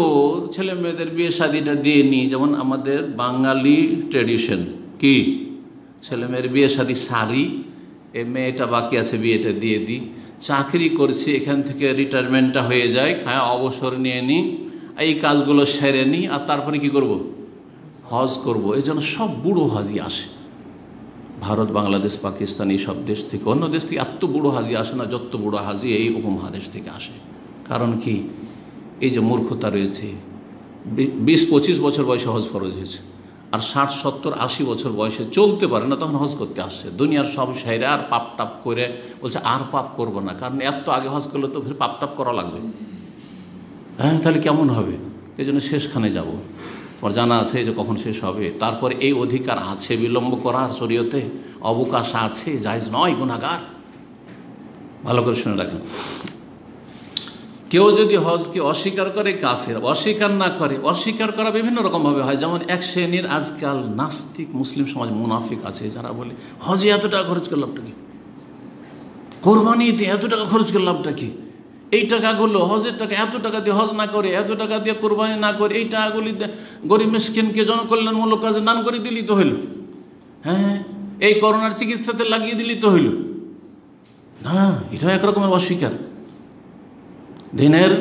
ছেলে মেয়েদের বিয়ে শাদিটা দিয়ে নিই, যেমন আমাদের বাঙালি ট্র্যাডিশন কি, ছেলে মেয়ের বিয়ে শাদি সারি, এ মেয়েটা বাকি আছে বিয়েটা দিয়ে দিই, চাকরি করছি এখান থেকে রিটায়ারমেন্টটা হয়ে যায়, হ্যাঁ অবসর নিয়ে নিই, এই কাজগুলো সেরে নিই, আর তারপরে কি করব? হজ করব। এই জন্য সব বুড়ো হাজি আসে, ভারত, বাংলাদেশ, পাকিস্তান, এই সব দেশ থেকে। অন্য দেশ থেকে এত বুড়ো হাজি আসে না, যত বুড়ো হাজি এই উপমহাদেশ থেকে আসে। কারণ কি, এই যে মূর্খতা রয়েছে, 20-25 বছর বয়সে হজ ফরজ হয়েছে, আর 60, 70, 80 বছর বয়সে চলতে পারে না, তখন হজ করতে আসছে। দুনিয়ার সব সাইরে আর পাপ টাপ করে বলছে আর পাপ করব না, কারণ এত আগে হজ করলে তো ফের পাপ টাপ করা লাগবে। হ্যাঁ, তাহলে কেমন হবে? এই জন্য শেষখানে যাব। তোমার জানা আছে যে কখন শেষ হবে? তারপর এই অধিকার আছে বিলম্ব করার, শরীয়তে অবকাশ আছে, জায়েজ নয়, গুনাহগার। ভালো করে শুনে রাখেন, কেউ যদি হজকে অস্বীকার করে কাফের, অস্বীকার না করে, অস্বীকার করা বিভিন্ন রকমভাবে হয়। যেমন এক শ্রেণীর আজকাল নাস্তিক মুসলিম সমাজ মুনাফিক আছে, যারা বলে হজে এত টাকা খরচ করে লাভটা কি, কোরবানিতে এত টাকা খরচ করে লাভটা কি, এই টাকাগুলো হজের টাকা, এত টাকা দিয়ে হজ না করে, এত টাকা দিয়ে কোরবানি না করে, এই টাকাগুলি গরিব মিসকিনকে জনকল্যাণমূলক কাজে দান করে দিলি তো হইল, হ্যাঁ এই করোনার চিকিৎসাতে লাগিয়ে দিলি তো হইল না। এটা একরকমের অস্বীকার। দিনের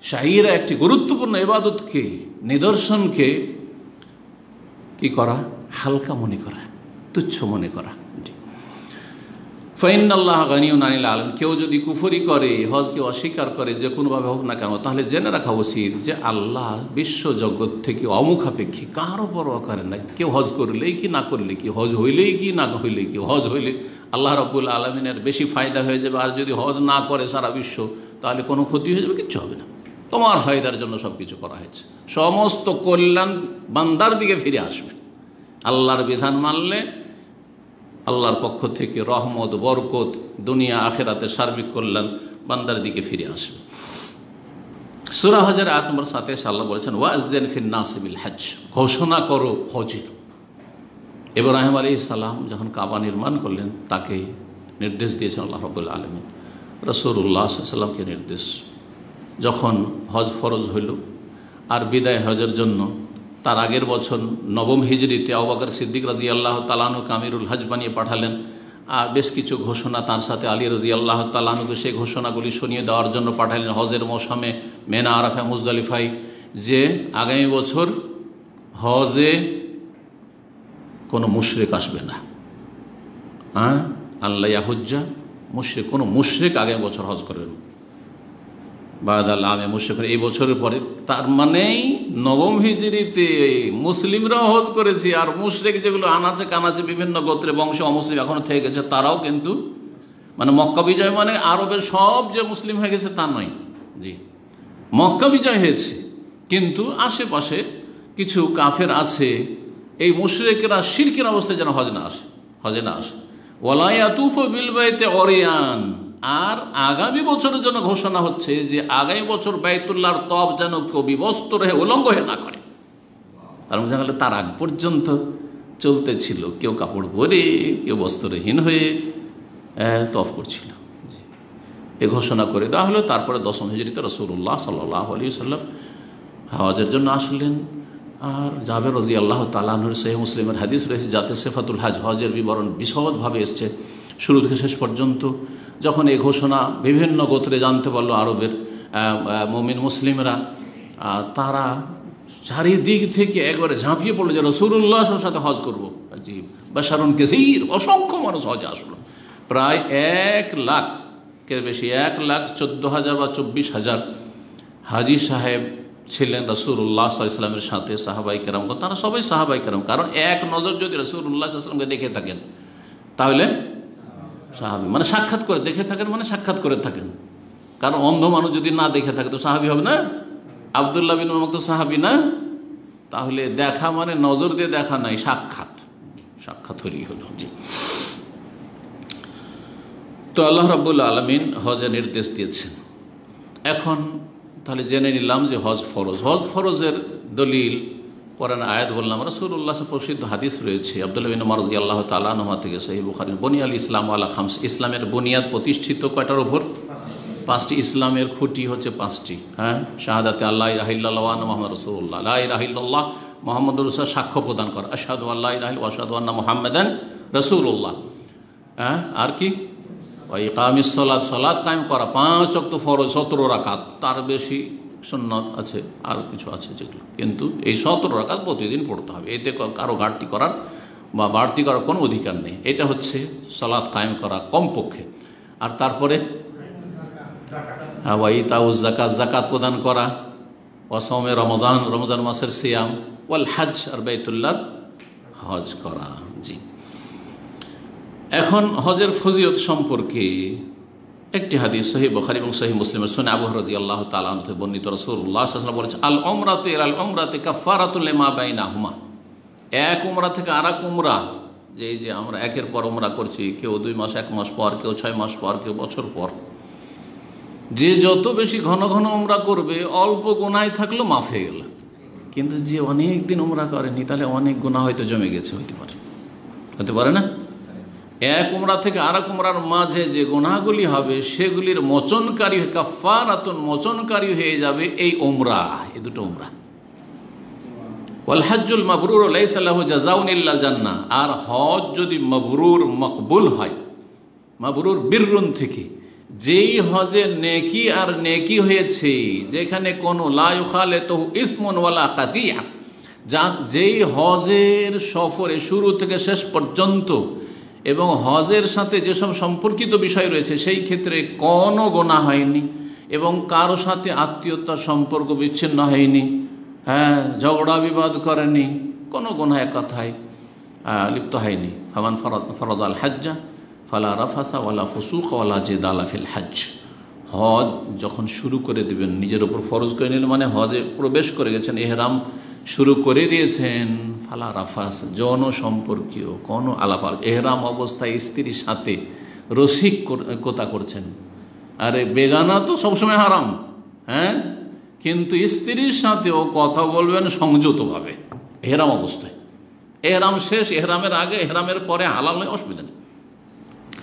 শাইরা একটি গুরুত্বপূর্ণ ইবাদতকে, নিদর্শনকে কি করা, হালকা মনে করা, তুচ্ছ মনে করা। ফাইনাল্লাহ গানিউন আনিল আলামিন, কেউ যদি কুফরি করে, হজকে অস্বীকার করে, যে কোনোভাবে হোক না কেন, তাহলে জেনে রাখা উচিত যে আল্লাহ বিশ্বজগৎ থেকে অমুখাপেক্ষী, কারো পরোয়া করেন না। কেউ হজ করলেই কি না করলে কি, হজ হইলেই কি না হইলেই কি, হজ হইলে আল্লাহ রাব্বুল আলামিনের বেশি ফায়দা হয়ে যাবে, আর যদি হজ না করে সারা বিশ্ব, তাহলে কোনো ক্ষতি হয়ে যাবে, কিচ্ছু হবে না। তোমার ফায়দার জন্য সব কিছু করা হয়েছে, সমস্ত কল্যাণ বান্দার দিকে ফিরে আসবে। আল্লাহর বিধান মানলে আল্লাহর পক্ষ থেকে রহমত, বরকত, দুনিয়া আখেরাতে সার্বিক কল্যাণ বান্দার দিকে ফিরে আসবে। সূরা হজের আয়াত নম্বর 27 আল্লাহ বলেছেন, ওয়াজদিন ফিন নাসি বিল হজ, ঘোষণা করো হজের। ইব্রাহিম আলাইহিস সালাম যখন কাবা নির্মাণ করলেন, তাকে নির্দেশ দিয়েছেন আল্লাহ রাব্বুল আলামিন, রাসূলুল্লাহ সাল্লাল্লাহু আলাইহি ওয়াসাল্লামকে নির্দেশ। যখন হজ ফরজ হইল আর বিদায় হজের জন্য তার আগের বছর নবম হিজরিতে আবু বকর সিদ্দিক রাদিয়াল্লাহু তাআলা আনহুকে আমিরুল হজ বানিয়ে পাঠালেন। আর বেশ কিছু ঘোষণা তার সাথে আলী রাদিয়াল্লাহু তাআলা আনহুকে সেই ঘোষণাগুলি শুনিয়ে দেওয়ার জন্য পাঠালেন হজের মৌসুমে মেনা, আরাফা, মুজদালিফায়, যে আগামী বছর হজে কোনো মুশরিক আসবে না। আল্লাহ ইয়াহুজ্জা মুশরিক, কোনো মুশরিক আগামী বছর হজ করবেন বাদাল আমে মুশরিক, এই বছরের পরে। তার মানেই নবম হিজরিতে মুসলিমরাও হজ করেছে, আর মুশরিক যেগুলো আনাচে কানাচে বিভিন্ন গোত্রে বংশে অমুসলিম এখনো থেকে গেছে, তারাও কিন্তু, মানে মক্কা বিজয় মানে আরবের সব যে মুসলিম হয়ে গেছে তা নয়। জি, মক্কা বিজয় হয়েছে, কিন্তু আশেপাশে কিছু কাফের আছে, এই মুশরিকরা শিরকের অবস্থায় যেন হজে না আসে। ওয়ালা ইয়াতুফু বিল বাইতি ওরিয়ান, আর আগামী বছরের জন্য ঘোষণা হচ্ছে যে আগামী বছর বাইতুল্লাহর তওয়াফ যেন কেউ বিবস্ত্র হয়ে উলঙ্গ হয়ে না করে। তার মধ্যে গেলে তার আগ পর্যন্ত চলতে ছিল, কেউ কাপড় পরে, কেউ বস্ত্রহীন হয়ে তওয়াফ করছিল। এ ঘোষণা করে দেওয়া হলো। তারপরে 10ম হিজরিতে রাসূলুল্লাহ সাল্লাল্লাহু আলাইহি ওয়াসাল্লাম হজের জন্য আসলেন। আর জাবের রাদিয়াল্লাহু তাআলা আনহুর সহিহ মুসলিমের হাদিস রয়েছে, যাতে সিফাতুল হজ, হজের বিবরণ বিশদভাবে এসছে শুরু থেকে শেষ পর্যন্ত। যখন এই ঘোষণা বিভিন্ন গোত্রে জানতে পারলো আরবের মুমিন মুসলিমরা, তারা চারিদিক থেকে একবারে ঝাঁপিয়ে পড়লো যে রাসূলুল্লাহর সাথে হজ করবো। জি, বাশারুন কাসীর, অসংখ্য মানুষ হজে আসলো, প্রায় 1 লাখের বেশি, 1,14,000 বা 24,000 হাজি সাহেব ছিলেন রাসূলুল্লাহ সাল্লাল্লাহু আলাইহি ওয়াসাল্লামের সাথে। সাহাবায়ে কেরাম, তারা সবাই সাহাবায়ে কেরাম, কারণ এক নজর যদি রাসূলুল্লাহ সাল্লাল্লাহু আলাইহি ওয়াসাল্লামকে দেখে থাকেন, তাহলে সাহাবী, মানে সাক্ষাৎ করে দেখে থাকেন, মানে সাক্ষাৎ করে থাকেন। কারণ অন্ধ মানুষ যদি না দেখে থাকে তো সাহাবী হবে না। আব্দুল্লাহ বিন উমর তো সাহাবী না। তাহলে দেখা মানে নজর দিয়ে দেখা নাই, সাক্ষাৎ হলেই হলো। জি, তো আল্লাহ রাব্বুল আলামিন হজের নির্দেশ দিয়েছেন। এখন তাহলে জেনে নিলাম যে হজ ফরজ। হজ ফরজের দলিল কোরআন আয়াত বললাম, রাসূলুল্লাহ প্রসিদ্ধ হাদিস রয়েছে আব্দুল্লাহ বিন উমর রাদিয়াল্লাহু তাআলা আনহু থেকে, সহিহ বুখারী, বুনিয়াল ইসলাম আলা খামস, ইসলামের বুনিয়াদ প্রতিষ্ঠিত কয়টার উপর? 5টি। ইসলামের খুঁটি হচ্ছে 5টি। হ্যাঁ, শাহাদাতে আল্লাহ ইলাহা ইল্লাল্লাহ ওয়া আন্না মুহাম্মাদুর রাসূলুল্লাহ, লা ইলাহা ইল্লাল্লাহ মুহাম্মাদুর রাসূলুল্লাহ, সাক্ষ্য প্রদান করা, আশহাদু আল্লা ইলাহা ইল্লাল্লাহ ওয়া আশহাদু আন্না মুহাম্মাদান রাসূলুল্লাহ। হ্যাঁ, আর কি? ওয়া ইকামিস সালাত, সালাত কায়েম করা, 5 ওয়াক্ত ফরজ, 17 রাকাত, তার বেশি সুন্নত আছে, আর কিছু আছে যেগুলো, কিন্তু এই 17 রাকাত প্রতিদিন পড়তে হবে। এতে কারো ঘাটতি করার বা বাড়তি করার কোনো অধিকার নেই। এটা হচ্ছে সালাত কায়েম করা কমপক্ষে। আর তারপরে ওয়াইতাউজ যাকাত, যাকাত প্রদান করা, ওয়াসাওমে রমাদান, রমজান মাসের সিয়াম, ওয়াল হজ, আর বাইতুল্লাহর হজ করা। জি, এখন হজের ফজিলত সম্পর্কে একটি হাদিস সহিহ বুখারী এবং সহিহ মুসলিমের শুনে আবু হুরায়রা রাদিয়াল্লাহু তাআলা আনহু থেকে বর্ণিত, রাসূলুল্লাহ সাল্লাল্লাহু আলাইহি ওয়াসাল্লাম বলেছেন, আল উমরাতু ইলাল উমরাতি কাফারাতুল লিমা বাইনাহুমা। এক উমরা থেকে আরেক উমরা, যে আমরা একের পর উমরা করছি, কেউ 2 মাস 1 মাস পর, কেউ 6 মাস পর, কেউ বছর পর, যে যত বেশি ঘন ঘন উমরা করবে অল্প গুনাহ থাকলেও মাফ হয়ে গেল। কিন্তু যে অনেক দিন উমরা করেনি তাহলে অনেক গুনাহ হয়তো জমে গেছে, হতে পারে না? এক উমরা থেকে আরেক উমরার মাঝে যে গুনাহগুলি হবে সেগুলির মোচনকারী, কাফারাতুন মোচনকারী হয়ে যাবে এই উমরা, এই দুটো উমরা। ওয়াল হজ্জুল মাবরুর লাইসা লাহু জাযাউন ইল্লাল জান্নাহ। আর হজ যদি মাবরুর মকবুল হয়, মাবরুর বিররুন থেকে, যেই হজে নেকি আর নেকি হয়েছে, যেখানে কোনো লা ইউখালিতুহু ইসমুন ওয়ালা কাতিয়া, যেই হজের সফরে শুরু থেকে শেষ পর্যন্ত এবং হজের সাথে যেসব সম্পর্কিত বিষয় রয়েছে সেই ক্ষেত্রে কোনো গুনাহ হয়নি এবং কারো সাথে আত্মীয়তার সম্পর্ক বিচ্ছিন্ন হয়নি, ঝগড়া বিবাদ করেনি, কোনো গুনাহ এক কথায় লিপ্ত হয়নি। ফামান ফারাদাল হজ্জা ফালা রাফাসা ওয়ালা ফুসুক ওয়ালা জিদালা ফিল হজ। হজ যখন শুরু করে দিবেন, নিজের উপর ফরজ করে নিলেন, মানে হজে প্রবেশ করে গেছেন, ইহরাম শুরু করে দিয়েছেন, ফালা রাফাস যৌন সম্পর্কীয় কোনো আলাপ, এহরাম অবস্থায় স্ত্রীর সাথে রসিকতা করছেন, আরে বেগানা তো সবসময় হারাম, কিন্তু স্ত্রীর সাথেও কথা বলবেন সংযতভাবে এহরাম অবস্থায়। এহরাম শেষ, এহরামের আগে, এহরামের পরে হালাল নয়, অসুবিধা নেই।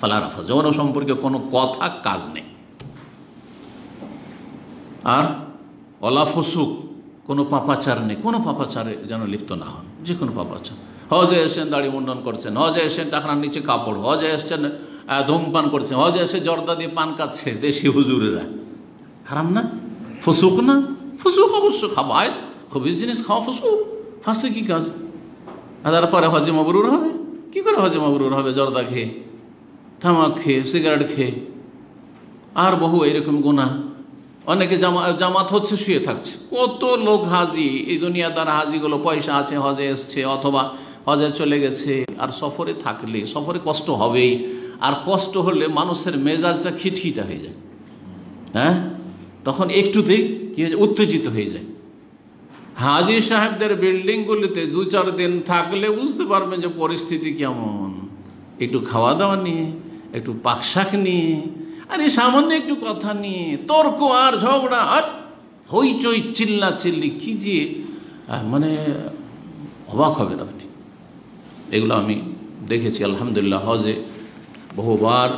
ফালা রাফাস যৌন সম্পর্কে কোনো কথা কাজ নেই। আর ওয়ালা ফুসুক কোনো পাপাচার নেই, কোনো পাপাচারে যেন লিপ্ত না হন, যে কোনো পাপাচার। হজে এসেছেন দাড়ি মুন্ডন করছেন, হজে এসেছেন টাকার নিচে কাপড়, হজে এসেছেন ধূমপান করছেন, হজে এসে জর্দা দিয়ে পান খাচ্ছে দেশি হুজুরেরা, হারাম না? ফুসুক না? ফুসুক অবশ্য, খাবাইস খবিস জিনিস খাওয়া ফুসুক, ফাঁসে কি কাজ? আর তারপরে হজে মাবরুর হবে? কি করে হজে মাবরুর হবে? জর্দা খেয়ে, তামাক খেয়ে, সিগারেট খেয়ে, আর বহু এরকম গুনাহ। অনেকে জামাত হচ্ছে শুয়ে থাকছে। কত লোক হাজি, এই দুনিয়াদার হাজিগুলো পয়সা আছে, হজে এসছে অথবা হজে চলে গেছে, আর সফরে থাকলে সফরে কষ্ট হবেই, আর কষ্ট হলে মানুষের মেজাজটা খিটখিটা হয়ে যায়, তখন একটুতেই কি হয়ে যায়, উত্তেজিত হয়ে যায়। হাজি সাহেবদের বিল্ডিংগুলিতে 2-4 দিন থাকলে বুঝতে পারবেন যে পরিস্থিতি কেমন। একটু খাওয়া দাওয়া নিয়ে, একটু পাকশাক নিয়ে, আর এই সামান্য একটু কথা নিয়ে তর্ক আর ঝগড়া আর হইচই চিল্লা চিল্লি, কি যে মানে অবাক হবেন আপনি। এগুলো আমি দেখেছি আলহামদুলিল্লাহ, হজে বহুবার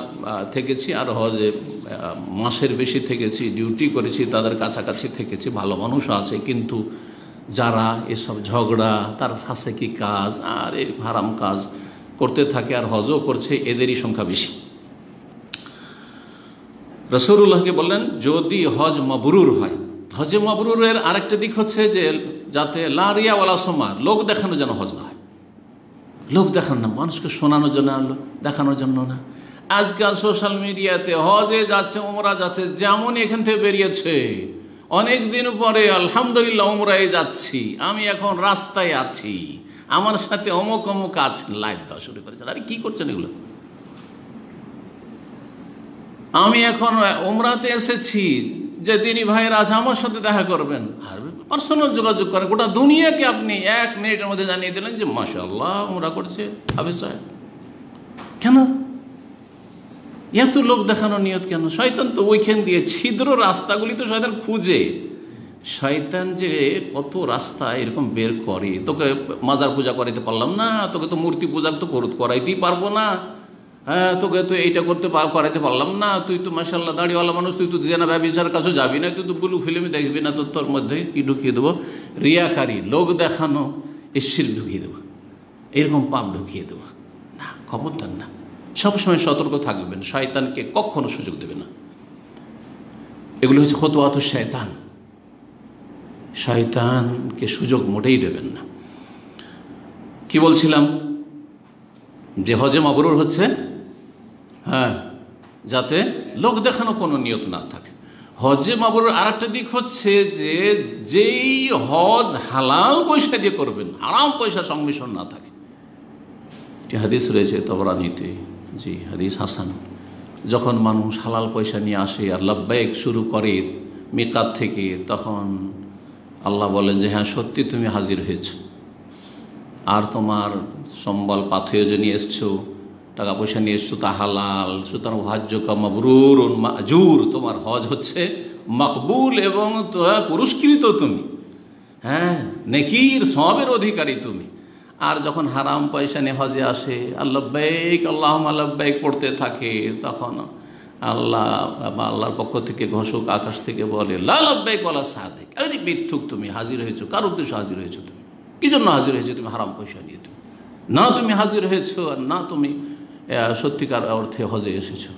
থেকেছি, আর হজে মাসের বেশি থেকেছি, ডিউটি করেছি, তাদের কাছাকাছি থেকেছি, ভালো মানুষ আছে, কিন্তু যারা এসব ঝগড়া, তার ফাঁসেকি কাজ আর এই হারাম কাজ করতে থাকে আর হজও করছে, এদেরই সংখ্যা বেশি। রাসূলুল্লাহকে বললেন যদি হজ মাবরুর হয়, হজে মাবরুরের আরেকটা দিক হচ্ছে যে যাতে লা রিয়া ওয়ালা সুমা, লোক দেখানো যেন হজ না হয়। লোক দেখানো না, মানুষকে শোনানোর জন্য, দেখানোর জন্য না। আজকাল সোশ্যাল মিডিয়াতে হজে যাচ্ছে, উমরা যাচ্ছে, যেমন এখান থেকে বেরিয়েছে অনেক দিন পরে আলহামদুলিল্লাহ উমরায় যাচ্ছি, আমি এখন রাস্তায় আছি, আমার সাথে অমুক অমুক আছে, লাইভ দেওয়া শুরু করেছেন। আরে কি করছেন এগুলো? আমি এখন উমরাতে এসেছি, যে দিনী ভাইয়েরা আছে আমার সাথে দেখা করবেন, আর পার্সোনাল যোগাযোগ করেন, গোটা দুনিয়াকে আপনি 1 মিনিটের মধ্যে জানিয়ে দিলেন যে মাশাআল্লাহ উমরা করছে হাফেজ সাহেব। কেন এত লোক দেখানোর নিয়ত কেন? শয়তান তো ওইখান দিয়ে ছিদ্র রাস্তাগুলি তো শয়তান খুঁজে, শয়তান যে কত রাস্তা এরকম বের করে। তোকে মাজার পূজা করাইতে পারলাম না, তোকে তো মূর্তি পূজা তো করাইতেই পারবো না, তোকে তো এইটা করাইতে পারলাম না, তুই তো মাশাআল্লাহ দাড়িওয়ালা মানুষ, তুই তো জেনা ব্যভিচার কাছেও যাবি না, তুই তো ব্লু ফিল্মে দেখবি না, তোর মধ্যে কি ঢুকিয়ে দেবো? রিয়াকারী, লোক দেখানো, শিরক ঢুকিয়ে দেবো, এরকম পাপ ঢুকিয়ে দেবো না। খবরদার না, সবসময় সতর্ক থাকবেন, শয়তানকে কখনো সুযোগ দেবে না। এগুলো হচ্ছে খতুয়াতুশ শয়তান, শয়তানকে সুযোগ মোটেই দেবেন না। কি বলছিলাম? যে হজে মাবরুর হচ্ছে যাতে লোক দেখানো কোনো নিয়ত না থাকে। হজে মাবরুর আর একটা দিক হচ্ছে যে যেই হজ হালাল পয়সা দিয়ে করবেন, হারাম পয়সা সংমিশ্রণ না থাকে। একটি হাদিস রয়েছে তাবরানীতে, জি হাদিস হাসান, যখন মানুষ হালাল পয়সা নিয়ে আসে আর লাব্বাইক শুরু করে মিকাত থেকে, তখন আল্লাহ বলেন যে হ্যাঁ সত্যি তুমি হাজির হয়েছ, আর তোমার সম্বল পাথেয় যে নিয়ে এসছো, টাকা পয়সা নিয়ে এসছো তা হালাল, সুতরাং হজ্জুকা মাবরুরুন মাজুর, তোমার হজ হচ্ছে মকবুল এবং পুরস্কৃত তুমি, হ্যাঁ নেকির সওয়াবের অধিকারী তুমি। আর যখন হারাম পয়সা নিয়ে হজে আসে আল্লাহবাইক আল্লাহুম্মা লাব্বাইক পড়তে থাকে, তখন আল্লাহর পক্ষ থেকে ঘোষক আকাশ থেকে বলে লা লাব্বাইক ওয়ালা সাদিক, আরে মিথ্যুক, তুমি হাজির হয়েছো, কার উদ্দেশ্যে হাজির হয়েছো, তুমি কি জন্য হাজির হয়েছো, তুমি হারাম পয়সা নিয়ে, তুমি না তুমি হাজির হয়েছো আর না তুমি সত্যিকার অর্থে হজে এসেছো।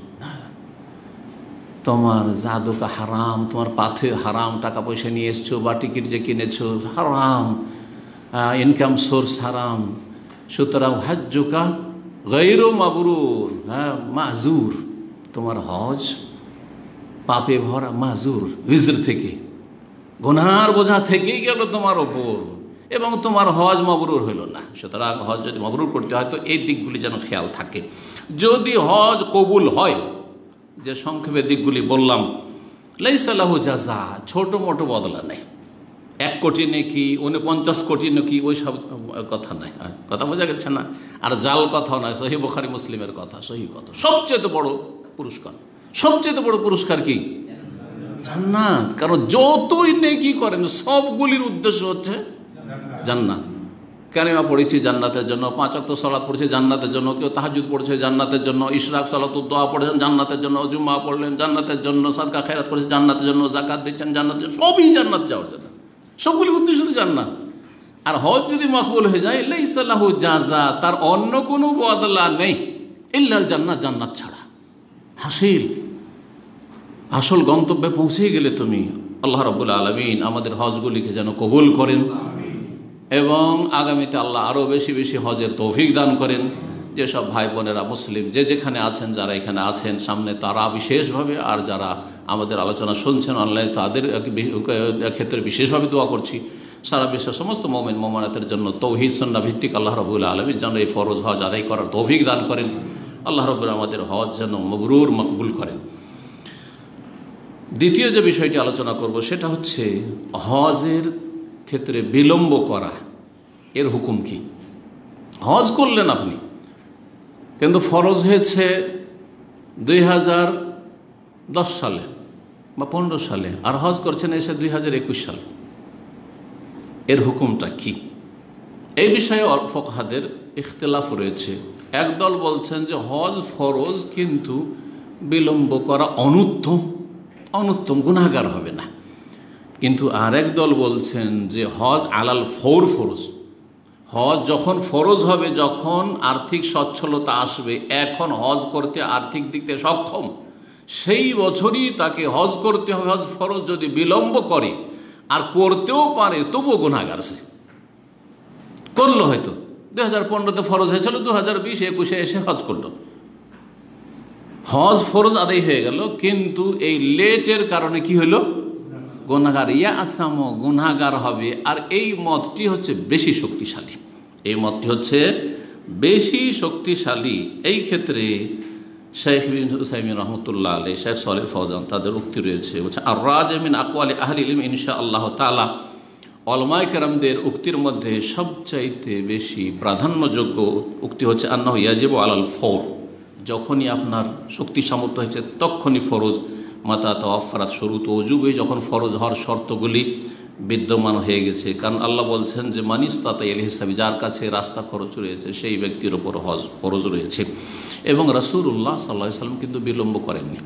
তোমার জাদুকা হারাম, তোমার পাথে হারাম, টাকা পয়সা নিয়ে এসছো বা টিকিট যে কিনেছো হারাম, ইনকাম সোর্স হারাম, সুতরাং হজ্জুকা গায়রু মাবরুর, হ্যাঁ মাজুর, তোমার হজ পাপে ভরা, মাজুর উজর থেকে, গুনার বোঝা থেকেই গেল তোমার ওপর, এবং তোমার হজ মাবরুর হইল না। সুতরাং হজ যদি মাবরুর করতে হয় তো এই দিকগুলি যেন খেয়াল থাকে। যদি হজ কবুল হয়, যে সংক্ষেপে দিকগুলি বললাম, লাইসা লাহু জাযা, ছোট মোটো বদলা নেই, 1 কোটি নেকি 49 কোটি নেকি ওই সব কথা নাই, কথা বোঝা গেছে না? আর জাল কথাও নয়, সহিহ বুখারী মুসলিমের কথা, সহি কথা। সবচেয়ে বড় পুরস্কার, সবচেয়ে বড় পুরস্কার কি? জান্নাত। কারণ যতই নেকি করেন সবগুলির উদ্দেশ্য হচ্ছে জান্নাত। কালিমা পড়েছি জান্নাতের জন্য, 5 ওয়াক্ত সালাত পড়েছি জান্নাতের জন্য, কেউ তাহাজ্জুদ পড়ছে জান্নাতের জন্য, ইশরাক সালাতুদ দোয়া পড়েছেন জান্নাতের জন্য, জুমা পড়লেন জান্নাতের জন্য, সাদকা খায়রাত করেছেন জান্নাতের জন্য, যাকাত দিচ্ছেন জান্নাতের জন্য, সবই জান্নাত যাওয়ার জন্য, সবগুলির উদ্দেশ্য তো জান্নাত। আর হজ যদি মকবুল হয়ে যায় লাইসা লাহু জাযা, তার অন্য কোনো বদলা নেই, ইল্লাল জান্নাত, জান্নাত ছাড়া। হাসিল আসল গন্তব্যে পৌঁছে গেলে তুমি, আল্লাহ রাব্বুল আলামিন আমাদের হজগুলিকে যেন কবুল করেন এবং আগামীতে আল্লাহ আরও বেশি বেশি হজের তৌফিক দান করেন। যেসব ভাই বোনেরা মুসলিম যে যেখানে আছেন, যারা এখানে আছেন সামনে, তারা বিশেষভাবে, আর যারা আমাদের আলোচনা শুনছেন অনলাইনে, তাদের ক্ষেত্রে বিশেষভাবে দোয়া করছি। সারা বিশ্বের সমস্ত মুমিন মুমিনাতের জন্য তৌহিদ সুন্নাহ ভিত্তিক আল্লাহ রাব্বুল আলামিন যেন এই ফরজ হজ আদায় করার তৌফিক দান করেন। আল্লাহ রাব্বুল আমাদের হজ যেন মবরুর মকবুল করেন। দ্বিতীয় যে বিষয়টি আলোচনা করব সেটা হচ্ছে হজের ক্ষেত্রে বিলম্ব করা, এর হুকুম কি? হজ করলেন আপনি, কিন্তু ফরজ হয়েছে 2010 সালে বা 15 সালে, আর হজ করছেন এসে 2021 সালে, এর হুকুমটা কি? এই বিষয়ে ফুকাহাদের ইখতিলাফ রয়েছে। একদল বলছেন যে হজ ফরজ, কিন্তু বিলম্ব করা অনুত্তম, গুনাহগার হবে না। কিন্তু আরেক দল বলছেন যে হজ আলাল ফরজ, হজ যখন ফরজ হবে, যখন আর্থিক সচ্ছলতা আসবে, এখন হজ করতে আর্থিক দিক থেকে সক্ষম, সেই বছরই তাকে হজ করতে হবে। হজ ফরজ যদি বিলম্ব করে আর করতেও পারে তবুও গুনাহগার, সে করলো, হয়তো 2015-তে ফরজ হয়েছিল, 2020-21-এ এসে হজ করলো, হজ ফরজ আদায় হয়ে গেল, কিন্তু এই লেটের কারণে কি হলো? গুনাহগার, ইয়া আসামো, গুনাহগার হবে। আর এই মতটি হচ্ছে বেশি শক্তিশালী, এই মতটি হচ্ছে বেশি শক্তিশালী। এই ক্ষেত্রে শেখ ইবনে উসাইমিন রহমতুল্লাহ আলাইহি, শেখ সালেহ ফওজান, তাদের উক্তি রয়েছে, বলছে আর রাজি মিন আকওয়ালি আহলি ইলম ইনশাআল্লাহ তাআলা, উলামায়ে কেরামদের উক্তির মধ্যে সবচাইতে বেশি প্রাধান্যযোগ্য উক্তি হচ্ছে আন্নাহু ইয়াজিবু আলাল ফওর, যখনই আপনার শক্তি সামর্থ্য হয়েছে তখনই ফরজ, মাতা তাওয়াফারাত শুরুত ওজুবে, যখন ফরজ হওয়ার শর্তগুলি বিদ্যমান হয়ে গেছে। কারণ আল্লাহ বলছেন যে মানিস্তাতা ইল হিসাবি, যার কাছে রাস্তা খরচ রয়েছে সেই ব্যক্তির ওপর হজ ফরজ রয়েছে। এবং রাসূলুল্লাহ সাল্লাল্লাহু আলাইহি ওয়াসাল্লাম কিন্তু বিলম্ব করেননি।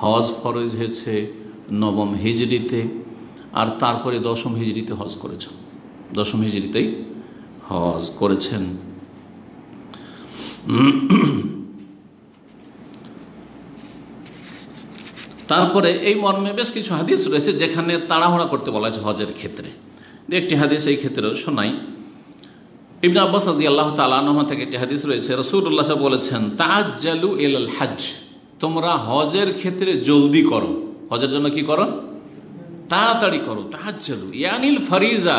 হজ ফরজ হয়েছে 9ম হিজরিতে, আর তারপরে 10ম হিজরিতে হজ করেছেন, 10ম হিজরিতেই হজ করেছেন। তারপরে এই মর্মে বেশ কিছু হাদিস রয়েছে যেখানে তাড়াহুড়া করতে বলা হয়েছে হজের ক্ষেত্রে। একটি হাদিস এই ক্ষেত্রেও শোনাই। ইবনে আব্বাস রাদিয়াল্লাহু তাআলা আনহু থেকে একটি হাদিস রয়েছে, রাসূলুল্লাহ সাল্লাল্লাহু আলাইহি ওয়াসাল্লাম বলেছেন, তাআজ্জালু ইলাল হজ, তোমরা হজের ক্ষেত্রে জলদি করো। হজের জন্য কি করো? তাড়াতাড়ি করো। তাআজ্জালু ইয়ানিল ফারিজা,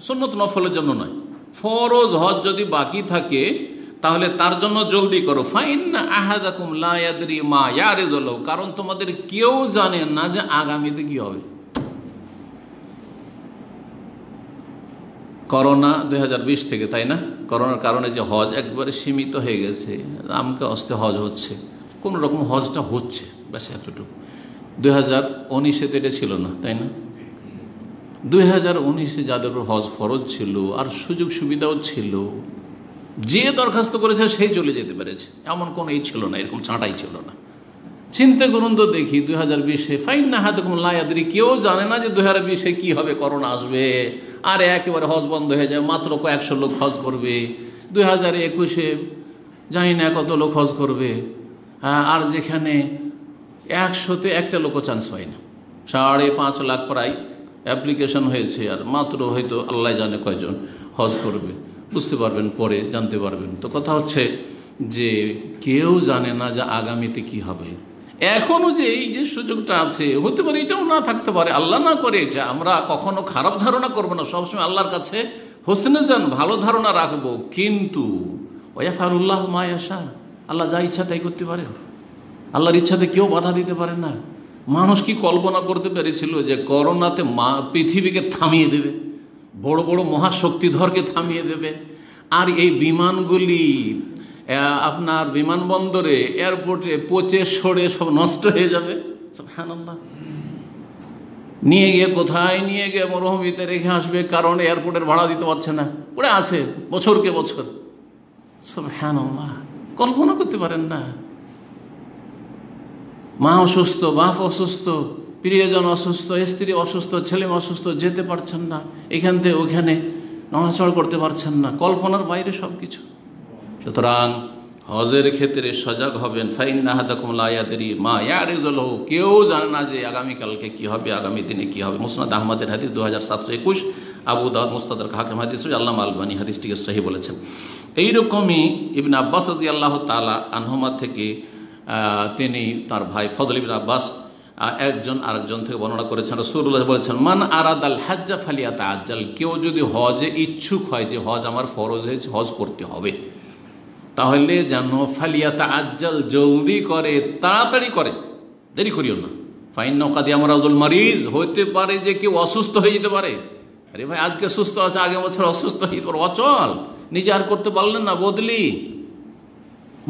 সুন্নত নফলের জন্য নয়। ফরজ হজ যদি বাকি থাকে তাহলে তার জন্য জলদি করো। ফাইন্না আহাদাকুম লা ইয়াদরি মা ইয়ারিদু লাহু, কারণ তোমাদের কেউ জানে না যে আগামীতে কি হবে। করোনা 2020 থেকে, তাই না? করোনার কারণে যে হজ একবারে সীমিত হয়ে গেছে, আমকে অস্তে হজ হচ্ছে, কোনো রকম হজটা হচ্ছে, ব্যাস এতটুকু। 2019-এ তো এটা ছিল না, তাই না? 2019-এ যাদের উপর হজ ফরজ ছিল আর সুযোগ সুবিধাও ছিল, যে দরখাস্ত করেছে সেই চলে যেতে পেরেছে, এমন কোনো ছিল না, এরকম ছাঁটাই ছিল না। চিন্তা করুন তো দেখি 2020-এ ফাইন্না আহাদাকুম লা ইয়াদরি, কেউ জানে না যে 2020-এ কি হবে, করোনা আসবে আর একেবারে হজ বন্ধ হয়ে যায়, মাত্র কয়েকশো লোক হজ করবে। 2021-এ জানি না কত লোক হজ করবে, আর যেখানে 100-তে একটা লোকও চান্স পায় না। 5.5 লাখ প্রায় অ্যাপ্লিকেশন হয়েছে, আর মাত্র হয়তো আল্লাহ জানে কয়জন হজ করবে। বুঝতে পারবেন, পরে জানতে পারবেন। তো কথা হচ্ছে যে কেউ জানে না যে আগামীতে কি হবে। এখনও যে এই যে সুযোগটা আছে, হতে পারে এটাও না থাকতে পারে, আল্লাহ না করে। এটা আমরা কখনো খারাপ ধারণা করবো না, সবসময় আল্লাহর কাছে হোসনে যান, ভালো ধারণা রাখবো। কিন্তু ওয়াফালুল্লাহ মা ইয়াশা, আল্লাহ যা ইচ্ছা তাই করতে পারে, আল্লাহর ইচ্ছাতে কেউ বাধা দিতে পারে না। মানুষ কি কল্পনা করতে পেরেছিল যে করোনাতে পৃথিবীকে থামিয়ে দেবে, বড় বড় মহাশক্তিধরকে থামিয়ে দেবে, আর এই বিমানগুলি আপনার বিমানবন্দরে এয়ারপোর্টে পচে সরে সব নষ্ট হয়ে যাবে? সুবহানাল্লাহ। নিয়ে গিয়ে কোথায় নিয়ে গিয়ে মরুভূমিতে রেখে আসবে, কারণ এয়ারপোর্টের ভাড়া দিতে পারছে না, পড়ে আছে বছরকে বছর। সুবহানাল্লাহ, কল্পনা করতে পারেন না। মা অসুস্থ, বাপ অসুস্থ, প্রিয়জন অসুস্থ, স্ত্রী অসুস্থ, ছেলে অসুস্থ, যেতে পারছেন না, এখান থেকে ওখানে নড়াচড় করতে পারছেন না, কল্পনার বাইরে সব কিছু। সুতরাং হজের ক্ষেত্রে সজাগ হবেন। ফাইন্না আহাদাকুম লা ইয়াদরি মা ইয়ারিদু লাহু, কেউ জানে না যে আগামীকালকে কি হবে, আগামী দিনে কি হবে। মুসনাদ আহমদের হাদিস 2721, আবু দাউদ মুস্তাদরাক হাকিম হাদিস, আল্লামা আলবানী হাদিসটিকে সহিহ বলেছেন। এইরকমই ইবনে আব্বাস রাদিয়াল্লাহু তাআলা আনহুমা থেকে তিনি তার ভাই ফজল ইবনে আব্বাস একজন আরেকজন থেকে বর্ণনা করেছেন, রাসূলুল্লাহ বলেছেন, মান আরাদাল হাজ্জা ফালিয়াতাআজ্জাল, কেউ যদি হজে ইচ্ছুক হয় যে হজ আমার ফরজ হয়েছে, হজ করতে হবে, তাহলে যেন ফালিয়াতাআজ্জাল, জলদি করে, তাড়াতাড়ি করে, দেরি করিও না। ফাইন্না কাদ ইয়ামরাজুল মারিজ, হইতে পারে যে কেউ অসুস্থ হয়ে যেতে পারে। আরে ভাই, আজকে সুস্থ আছে, আগের বছর অসুস্থ হয়ে যেতে পারে, অচল, নিজে আর করতে পারলেন না, বদলি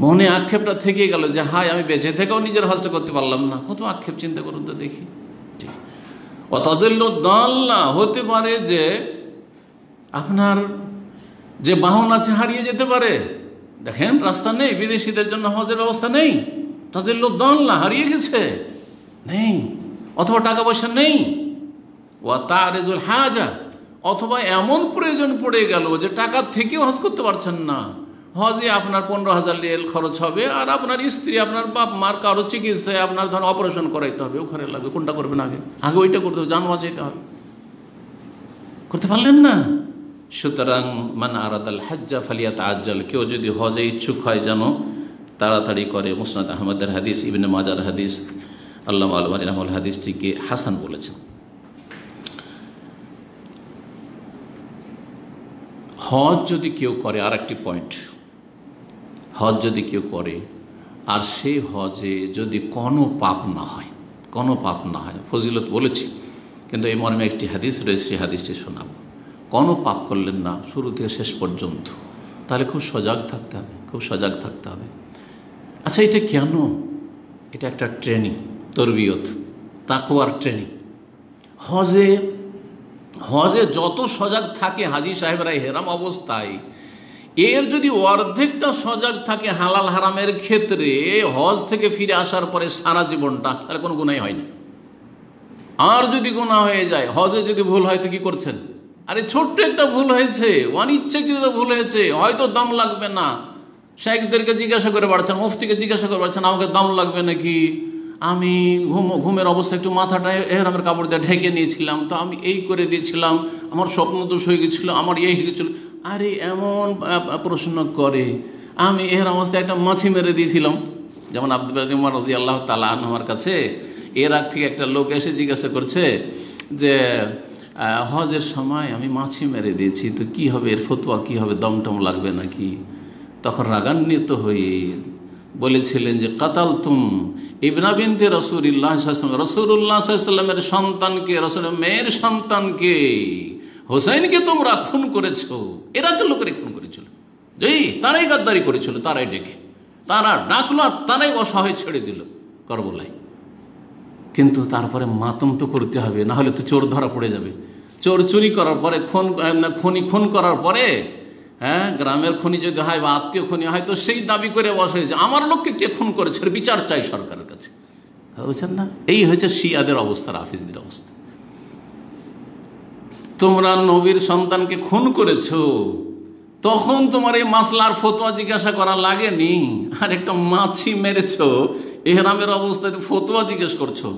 মনে আক্ষেপটা থেকে গেল যে হায় আমি বেঁচে থেকেও নিজের হজটা করতে পারলাম না। কত আক্ষেপ, চিন্তা করুন তো দেখি। অতাদিল্লুদ্দাল্লা, হতে পারে যে আপনার যে বাহন আছে হারিয়ে যেতে পারে। দেখেন রাস্তা নেই, বিদেশিদের জন্য হজের ব্যবস্থা নেই, তাদিল্লুদ্দাল্লা, হারিয়ে গেছে, নেই, অথবা টাকা পয়সা নেই। ওয়া তারিজুল হাজা, অথবা এমন প্রয়োজন পড়ে গেল যে টাকা থেকেও হজ করতে পারছেন না। হজে আপনার 15,000 রিয়াল খরচ হবে, আর আপনার স্ত্রী, আপনার বাপ মার কারো চিকিৎসায় আপনার ধরুন অপারেশন করাইতে হবে, ওখানে লাগবে, কোনটা করবেন আগে? আগে ওইটা করতে হবে, জান বাঁচাইতে হবে, করতে পারলেন না। সুতরাং মান আরাদাল হাজ্জা ফালিয়াতাআজ্জাল, কেউ যদি হজে ইচ্ছুক হয় যেন তাড়াতাড়ি করে। মুসনাদ আহমদের হাদিস, ইবনে মাজার হাদিস, আল্লামা আলবানী রাহমাহুল হাদিসটিকে হাসান বলেছেন। হজ যদি কেউ করে, আর একটি পয়েন্ট, হজ যদি কেউ করে আর সেই হজে যদি কোনো পাপ না হয়, কোনো পাপ না হয়, ফজিলত বলেছি, কিন্তু এই মর্মে একটি হাদিস রয়েছে, সেই হাদিসটি শোনাব। কোনো পাপ করলেন না শুরু থেকে শেষ পর্যন্ত, তাহলে খুব সজাগ থাকতে হবে, খুব সজাগ থাকতে হবে। আচ্ছা, এটা কেন? এটা একটা ট্রেনিং, তরবিয়ত, তাকওয়ার ট্রেনিং। হজে যত সজাগ থাকে হাজি সাহেবরা হেরাম অবস্থায়, এর যদি অর্ধেকটা সজাগ থাকে হালাল হারামের ক্ষেত্রে, হজ থেকে ফিরে আসার পরে সারা জীবনটা, তাহলে কোনো গুনাহ হয় না। আর যদি গুনাহ হয়ে যায়, হজে যদি ভুল হয় তো কি করছেন? আরে ছোট্ট একটা ভুল হয়েছে, অনিচ্ছাকৃত ভুল হয়েছে, হয়তো দাম লাগবে না, শেখদেরকে জিজ্ঞাসা করে পারছেন, মুফতিকে জিজ্ঞাসা করে পারছেন, আমাকে দাম লাগবে নাকি? আমি ঘুমের অবস্থা একটু মাথাটা এহরামের কাপড় দিয়ে ঢেকে নিয়েছিলাম, তো আমি এই করে দিয়েছিলাম, আমার স্বপ্ন দোষ হয়ে গেছিলো, আমার এই হয়ে গেছিলো। আরে এমন প্রশ্ন করে, আমি এহরাম অবস্থায় একটা মাছি মেরে দিয়েছিলাম। যেমন আব্দুল্লাহ উমর রাদিয়াল্লাহু তাআলা আনহু আমার কাছে ইরাক থেকে একটা লোক এসে জিজ্ঞাসা করছে যে হজের সময় আমি মাছি মেরে দিয়েছি, তো কি হবে, এর ফতোয়া কি হবে, দমটম লাগবে নাকি? তখন রাগান্বিত হয়ে বলেছিলেন যে কাতালতুম ইবনা বিনতে রাসূলুল্লাহ সাল্লাল্লাহু রাসূলুল্লাহ সাল্লাল্লাহু সন্তানকে, রাসূলের মেয়ের সন্তানকে, হোসেনকে তোমরা খুন করেছো। এরা তো লোকের খুন করেছিল, যেই তারাই গাদ্দারি করেছিল, তারাই ডেকে তারা ডাকলো আর তারাই অসহায় ছেড়ে দিল করবলায়। কিন্তু তারপরে মাতম তো করতে হবে, না হলে তো চোর ধরা পড়ে যাবে। চোর চুরি করার পরে খুন করার পরে, হ্যাঁ, গ্রামের খুনি যদি হয় বা আত্মীয় খুনি হয়, তো সেই দাবি করে বসে যে আমার লোককে কে খুন করেছে, বিচার চাই সরকারের কাছে। বুঝছেন না? এই হয়েছে শিয়াদের অবস্থা, রাফিজদের অবস্থা। তোমরা নবীর সন্তানকে খুন করেছো, তখন তোমার এই মাসলার ফতোয়া জিজ্ঞাসা করা লাগেনি। আর একটা মাছি মেরেছো, এহরামের অবস্থায় ফতোয়া জিজ্ঞেস করছো।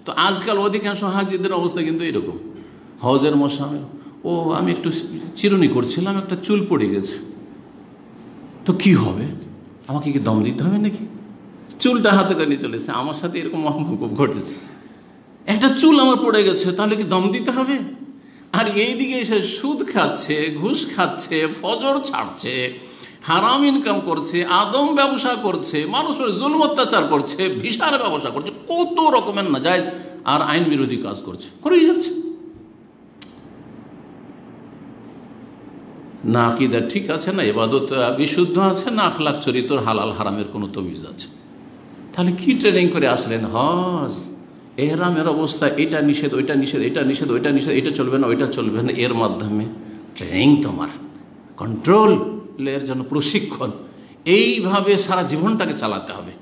তো আজকাল অধিকাংশ হাজিদের অবস্থা কিন্তু এরকম। হজের মৌসুমে আমি একটু চিরুনি করছিলাম, একটা চুল পড়ে গেছে, তো কি হবে, আমাকে কি দম দিতে হবে নাকি? চুলটা হাতে করে নিয়ে চলেছে। আমার সাথে এরকম মহকুব ঘটেছে, একটা চুল আমার পড়ে গেছে, তাহলে কি দম দিতে হবে? আর এইদিকে এসে সুদ খাচ্ছে, ঘুষ খাচ্ছে, ফজর ছাড়ছে, হারাম ইনকাম করছে, আদম ব্যবসা করছে, মানুষের জুলম অত্যাচার করছে, ভিসার ব্যবসা করছে, কত রকমের নাজায়েজ আর আইন বিরোধী কাজ করছে, করেই যাচ্ছে। না আকীদা ঠিক আছে, না ইবাদত বিশুদ্ধ আছে, না আখলাক চরিত্র হালাল হারামের কোনো তমিজ আছে। তাহলে কি ট্রেনিং করে আসলেন? হজ এহরামের অবস্থা, এটা নিষেধ, ওইটা নিষেধ, এটা নিষেধ, ওইটা নিষেধ, এটা চলবে না, ওইটা চলবে না। এর মাধ্যমে ট্রেনিং, তোমার কন্ট্রোলের জন্য প্রশিক্ষণ। এইভাবে সারা জীবনটাকে চালাতে হবে।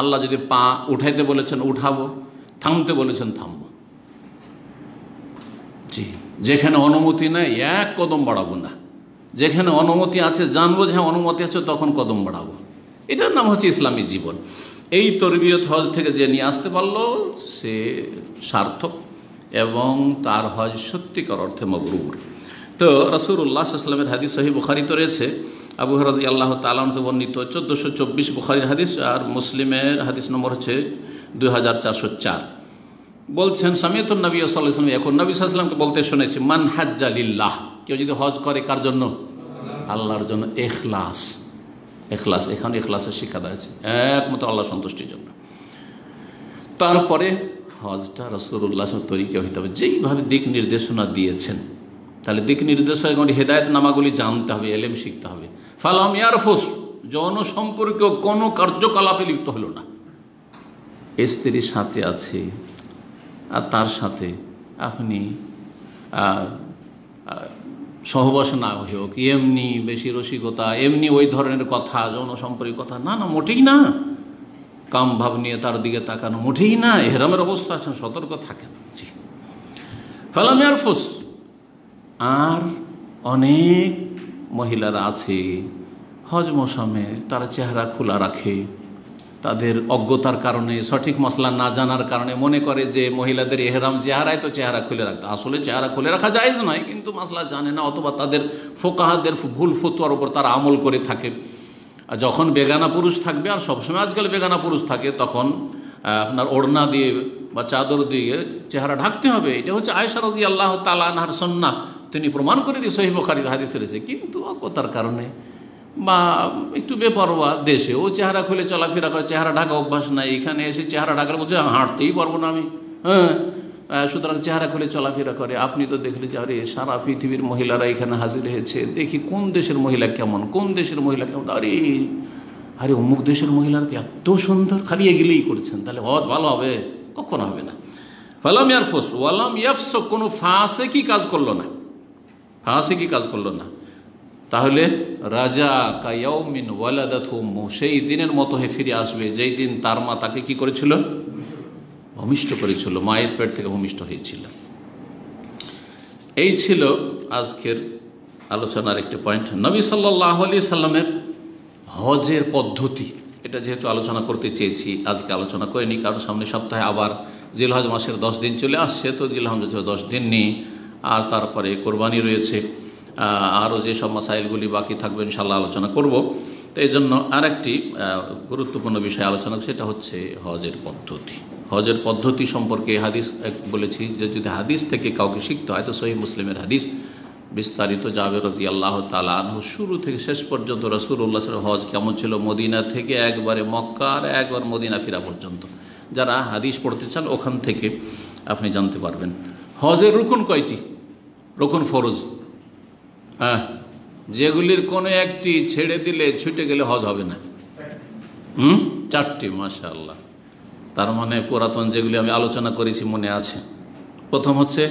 আল্লাহ যদি পা উঠাইতে বলেছেন উঠাবো, থামতে বলেছেন থামবো। জি, যেখানে অনুমতি নেই এক কদম বাড়াবো না, যেখানে অনুমতি আছে জানবো যে অনুমতি আছে তখন কদম বাড়াবো। এটার নাম হচ্ছে ইসলামী জীবন। এই তরবিয়ত হজ থেকে যে নিয়ে আসতে পারলো সে সার্থক এবং তার হজ সত্যিকার অর্থে মবরুর। তো রাসূলুল্লাহ সাল্লাল্লাহু আলাইহি ওয়াসাল্লামের হাদিস সহিহ বুখারীতে রয়েছে, আবু হুরায়রা রাদিয়াল্লাহু তাআলা আনহু বর্ণিত 1424 বুখারীর হাদিস, আর মুসলিমের হাদিস নম্বর হচ্ছে 2404। বলছেন সামিয়াতুন নবী সাল্লাল্লাহু আলাইহি ওয়াসাল্লাম, এখন নবী সাল্লাল্লাহু আলাইহি ওয়াসাল্লামকে বলতে শুনেছি, মান হাজ্জা লিল্লাহ, কেউ যদি হজ করে কার জন্য? আল্লাহর জন্য। ইখলাস, ইখলাস, এখানে ইখলাসের শিক্ষা দেওয়া হয়েছে, একমাত্র আল্লাহ সন্তুষ্টির জন্য। তারপরে হজটা রাসূলুল্লাহ তরিকা হইতে হবে, যেইভাবে দিক নির্দেশনা দিয়েছেন। তাহলে দিক নির্দেশনা এবং হেদায়েত নামাগুলি জানতে হবে, এলেম শিখতে হবে। ফালাম ইয়ারফুস, যৌন সম্পর্কেও কোনো কার্যকলাপে লিপ্ত হলো না। স্ত্রীর সাথে আছে আর তার সাথে আপনি সহবাস না হোক, এমনি বেশি রসিকতা, এমনি ওই ধরনের কথা, যৌন সম্পর্কের কথা, না না, মোটেই না। কাম ভাব নিয়ে তার দিকে তাকানো, মোটেই না। এহরামের অবস্থা আছেন, সতর্ক থাকেন। জি, ফালাম ইয়ারফুস। আর অনেক মহিলারা আছে হজ মৌসুমে তারা চেহারা খোলা রাখে, তাদের অজ্ঞতার কারণে, সঠিক মসলা না জানার কারণে মনে করে যে মহিলাদের এহরাম চেহারায়, তো চেহারা খুলে রাখতে। আসলে চেহারা খুলে রাখা জায়েজ নয়, কিন্তু মসলা জানে না, অথবা তাদের ফোকাহাদের ভুল ফতোয়ার উপর তারা আমল করে থাকে। আর যখন বেগানা পুরুষ থাকবে, আর সবসময় আজকাল বেগানা পুরুষ থাকে, তখন আপনার ওড়না দিয়ে বা চাদর দিয়ে চেহারা ঢাকতে হবে। এটা হচ্ছে আয়েশা রাদিয়াল্লাহু তাআলা আনহার সুন্নাহ, তিনি প্রমাণ করে দিয়ে সহিহ বুখারীর হাদিস রয়েছে। কিন্তু অজ্ঞতার কারণে বা একটু বেপরোয়া দেশে ও চেহারা খুলে চলাফেরা করে, চেহারা ঢাকা অভ্যাস নাই, এখানে এসে চেহারা ঢাকার বলছে হাঁটতেই পারবো না আমি, হ্যাঁ, সুতরাং চেহারা খুলে চলাফেরা করে। আপনি তো দেখলে যে আরে সারা পৃথিবীর মহিলারা এখানে হাজির হয়েছে, দেখি কোন দেশের মহিলা কেমন, কোন দেশের মহিলা কেমন, আরে আরে অমুক দেশের মহিলারা তো এত সুন্দর, খালি এগুলোই করছেন, তাহলে হজ ভালো হবে? কখনো হবে না। ফালাম ইয়ারফুস ওয়ালাম ইয়াফসুক, কোনো ফাসিকি কাজ করলো না, ফাসিকি কাজ করলো না। তাহলে রাজা কায়াউমিন ওয়ালাদাতহু উম্মু, সেই দিনের মতো হয়ে ফিরে আসবে যেই দিন তার মা তাকে কি করেছিল? ভূমিষ্ঠ করেছিল, মায়ের পেট থেকে ভূমিষ্ঠ হয়েছিল। এই ছিল আজকের আলোচনার একটি পয়েন্ট। নবী সাল্লাল্লাহু আলাইহি সাল্লামের হজের পদ্ধতি, এটা যেহেতু আলোচনা করতে চেয়েছি, আজকে আলোচনা করিনি, কারণ সামনে সপ্তাহে আবার জিলহজ মাসের 10 দিন চলে আসছে। তো জিলহজ 10 দিন নেই, আর তারপরে কোরবানি রয়েছে, আরও যেসব মাসাইলগুলি বাকি থাকবে ইনশাআল্লাহ আলোচনা করব। তো এই জন্য আরেকটি গুরুত্বপূর্ণ বিষয় আলোচনা, সেটা হচ্ছে হজের পদ্ধতি। হজের পদ্ধতি সম্পর্কে হাদিস বলেছি যে যদি হাদিস থেকে কাউকে শিখতে হয় তো সহিহ মুসলিমের হাদিস বিস্তারিত জাবের রাদিয়াল্লাহু তাআলা আনহু শুরু থেকে শেষ পর্যন্ত রাসূলুল্লাহ সাল্লাল্লাহু আলাইহি ওয়াসাল্লাম হজ কেমন ছিল মদিনা থেকে একবারে মক্কা আর একবার মদিনা ফেরা পর্যন্ত। যারা হাদিস পড়তে চান ওখান থেকে আপনি জানতে পারবেন। হজের রুকুন কয়টি? রুকুন ফরজ, হ্যাঁ, যেগুলির কোনো একটি ছেড়ে দিলে ছুটে গেলে হজ হবে না। 4টি, মাশাআল্লাহ। তার মানে পুরাতন যেগুলি আমি আলোচনা করেছি মনে আছে। প্রথম হচ্ছে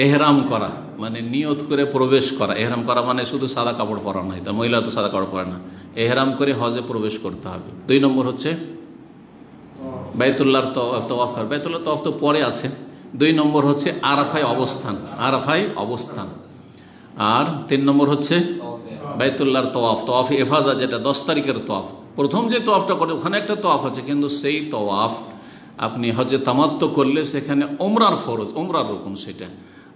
এহরাম করা, মানে নিয়ত করে প্রবেশ করা। এহরাম করা মানে শুধু সাদা কাপড় পরা নয়, তা মহিলা তো সাদা কাপড় পরে না, এহরাম করে হজে প্রবেশ করতে হবে। 2 নম্বর হচ্ছে বাইতুল্লাহর তওয়াফ করা। বাইতুল্লাহ তওয়াফ তো পরে আছে। 2 নম্বর হচ্ছে আরাফায় অবস্থান, আরাফায় অবস্থান। আর 3 নম্বর হচ্ছে বাইতুল্লাহর তওয়াফ, তওয়াফে ইফাজা, যেটা 10 তারিখের তওয়াফ। প্রথম যে তওয়াফটা করে ওখানে একটা তওয়াফ আছে, কিন্তু সেই তওয়াফ আপনি হজে তামাত্তু করলে সেখানে ওমরার ফরজ, ওমরার রুকুন সেটা।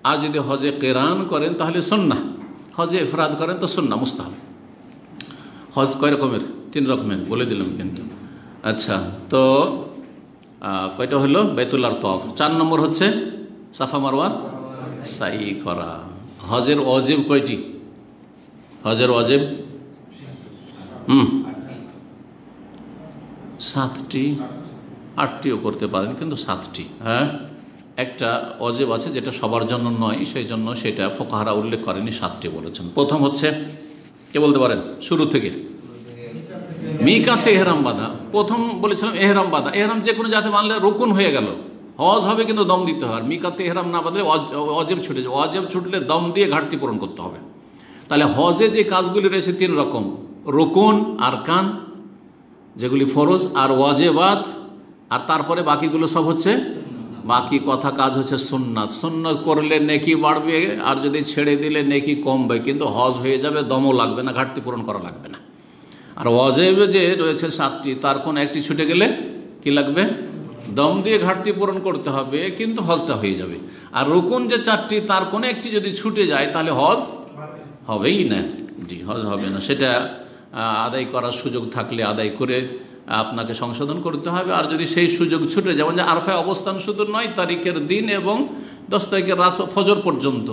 আর যদি হজে কিরান করেন তাহলে সুন্নাহ, হজে ইফরাদ করেন তো সুন্নাহ, মুস্তাহাব। হজ কয় রকমের? 3 রকমের বলে দিলাম কিন্তু। আচ্ছা, তো কয়টা হলো? বাইতুল্লাহর তওয়াফ। 4 নম্বর হচ্ছে সাফা মারওয়ার সাই করা। হজের ওয়াজিব কয়টি? হজের ওয়াজিব 7টি, 8টিও করতে পারেন, কিন্তু 7টি। হ্যাঁ, একটা ওয়াজিব আছে যেটা সবার জন্য নয়, সেই জন্য সেটা ফুকাহারা উল্লেখ করেনি, 7টি বলেছেন। প্রথম হচ্ছে, কে বলতে পারেন শুরু থেকে? মিকাতে এহরাম বাঁধা। প্রথম বলেছিলাম এহরাম বাঁধা। এহরাম যে কোনো জাতে মানলে রুকুন হয়ে গেল, হজ হবে কিন্তু দম দিতে হয়। আর মিকাতে এহরাম না বাঁধলে ওয়াজিব ছুটে যায়। ওয়াজিব ছুটলে দম দিয়ে ঘাটতি পূরণ করতে হবে। তাহলে হজে যে কাজগুলি রয়েছে 3 রকম: রুকুন, আরকান যেগুলি ফরজ, আর ওয়াজিবাত, আর তারপরে বাকিগুলো সব হচ্ছে বাকি কথা কাজ হচ্ছে সুন্নাত। সুন্নাত করলে নেকি বাড়বে, আর যদি ছেড়ে দিলে নেকি কমবে, কিন্তু হজ হয়ে যাবে, দমও লাগবে না, ঘাটতি পূরণ করা লাগবে না। আর ওয়াজিব যে রয়েছে 7টি, তার কোন একটি ছুটে গেলে কি লাগবে? দম দিয়ে ঘাটতি পূরণ করতে হবে, কিন্তু হজটা হয়ে যাবে। আর রুকুন যে 4টি, তার কোন একটি যদি ছুটে যায় তাহলে হজ হবেই না। জি, হজ হবে না। সেটা আদায় করার সুযোগ থাকলে আদায় করে আপনাকে সংশোধন করতে হবে। আর যদি সেই সুযোগ ছুটে, যেমন যে আরফায় অবস্থান শুধু 9 তারিখের দিন এবং 10 তারিখের রাত ফজর পর্যন্ত,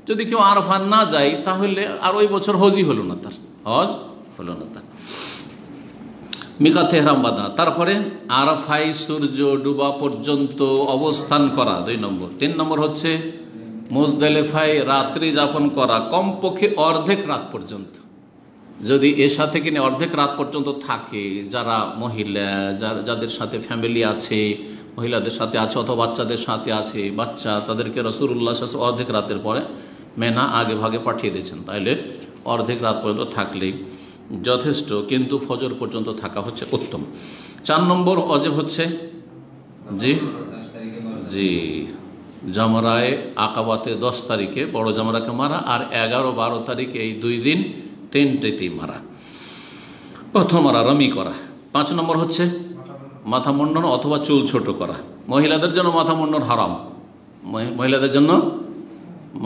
যদি কেউ আরফা না যায় তাহলে আর ওই বছর হজই হলো না, তার হজ হলো না তার। মিকাতে এহরাম বাঁধা, তারপরে আরাফায় সূর্য ডুবা পর্যন্ত অবস্থান করা 2 নম্বর। 3 নম্বর হচ্ছে মুজদালিফায় রাত্রি যাপন করা, কমপক্ষে অর্ধেক রাত পর্যন্ত। যদি এশা থেকে নিয়ে অর্ধেক রাত পর্যন্ত থাকে, যারা মহিলা, যাদের সাথে ফ্যামিলি আছে, মহিলাদের সাথে আছে অথবা বাচ্চাদের সাথে আছে, বাচ্চা, তাদেরকে রাসূলুল্লাহ সাল্লাল্লাহু আলাইহি ওয়াসাল্লাম অর্ধেক রাতের পরে মেনা আগে ভাগে পাঠিয়ে দিয়েছেন, তাহলে অর্ধেক রাত পর্যন্ত থাকলেই যথেষ্ট, কিন্তু ফজর পর্যন্ত থাকা হচ্ছে উত্তম। 4 নম্বর ওয়াজিব হচ্ছে জি জামরায়ে আকাবাতে 10 তারিখে বড় জামরাকে মারা, আর 11-12 তারিখে এই 2 দিন 3টেতেই মারা, প্রথম মারা রমি করা। 5 নম্বর হচ্ছে মাথা মুন্ডন অথবা চুল ছোট করা। মহিলাদের জন্য মাথা মুন্ডন হারাম, মহিলাদের জন্য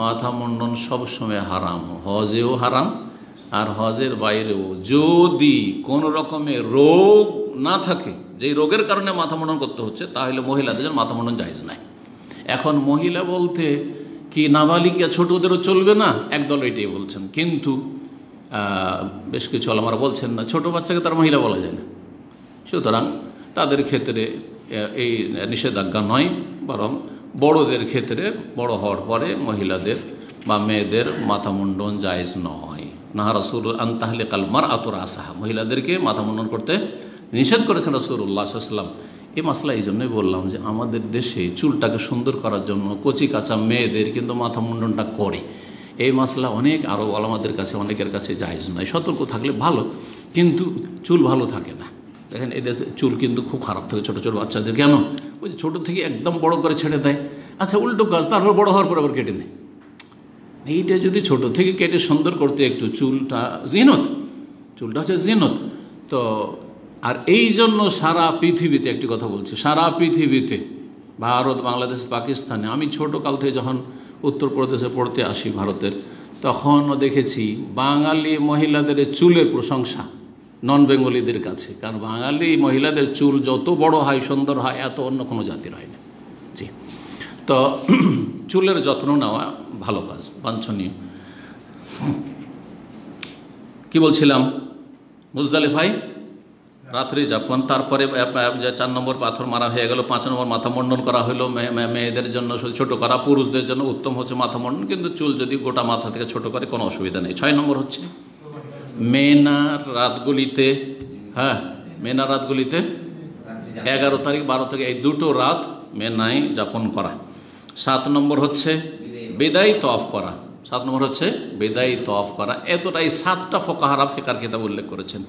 মাথা মুন্ডন সবসময় হারাম, হজেও হারাম আর হজের বাইরেও। যদি কোনো রকমের রোগ না থাকে, যেই রোগের কারণে মাথা মুন্ডন করতে হচ্ছে, তাহলে মহিলাদের জন্য মাথা মুন্ডন জায়েজ নাই। এখন মহিলা বলতে কি নাবালিকা ছোটদেরও চলবে না, একদল এটাই বলছেন, কিন্তু বেশ কিছু আলেমরা বলছেন না, ছোট বাচ্চাকে তার মহিলা বলা যায় না, সুতরাং তাদের ক্ষেত্রে এই নিষেধাজ্ঞা নয়, বরং বড়দের ক্ষেত্রে বড় হওয়ার পরে মহিলাদের বা মেয়েদের মাথা মুন্ডন জায়েজ নয়। না রাসূল আনতাহলে কালমার আতুর আসাহা, মহিলাদেরকে মাথা মুন্ডন করতে নিষেধ করেছেন রাসূলুল্লাহ সাল্লাল্লাহু আলাইহি ওয়াসাল্লাম। এই মাসলা এই জন্যই বললাম যে আমাদের দেশে চুলটাকে সুন্দর করার জন্য কচি কাঁচা মেয়েদের কিন্তু মাথা মুন্ডনটা করে। এই মাসলা অনেক আরব ওলামাদের কাছে, অনেকের কাছে জায়েজ নয়। সতর্ক থাকলে ভালো, কিন্তু চুল ভালো থাকে না। দেখেন এই দেশে চুল কিন্তু খুব খারাপ থাকে ছোটো ছোটো বাচ্চাদের। কেন? ওই ছোটো থেকে একদম বড় করে ছেড়ে দেয়। আচ্ছা, উল্টো কাজ, তারপর বড় হওয়ার পর আবার কেটে নেয়। এইটা যদি ছোট থেকে কেটে সুন্দর করতে একটু, চুলটা জিনত, চুলটা হচ্ছে জিনত। তো আর এই জন্য সারা পৃথিবীতে, একটি কথা বলছি, সারা পৃথিবীতে, ভারত, বাংলাদেশ, পাকিস্তানে, আমি ছোটো কাল থেকে যখন উত্তরপ্রদেশে পড়তে আসি ভারতের, তখনও দেখেছি বাঙালি মহিলাদের চুলের প্রশংসা নন বেঙ্গলিদের কাছে। কারণ বাঙালি মহিলাদের চুল যত বড় হয়, সুন্দর হয়, এত অন্য কোনো জাতির হয় না। জি, তো চুলের যত্ন নেওয়া ভালো কাজ, বাঞ্ছনীয়। কি বলছিলাম? মুজদালিফায় রাত্রি যাপন, তারপরে 4 নম্বর পাথর মারা হয়ে গেল, 5 নম্বর মাথা মণ্ডন করা হলো। মেয়েদের জন্য ছোট করা, পুরুষদের জন্য উত্তম হচ্ছে মাথা মণ্ডন, কিন্তু চুল যদি গোটা মাথা থেকে ছোট করে কোনো অসুবিধা নেই। 6 নম্বর হচ্ছে মেনার রাতগুলিতে, মেনার রাতগুলিতে 11 তারিখ 12 তারিখ এই 2টো রাত মেনায় যাপন করা। 7 নম্বর হচ্ছে বিদায়ী তওয়াফ করা। 7 নম্বর হচ্ছে বিদায়ী তওয়াফ করা। এতটাই 7টা ফোকাহারা ফিকার কিতাব উল্লেখ করেছেন।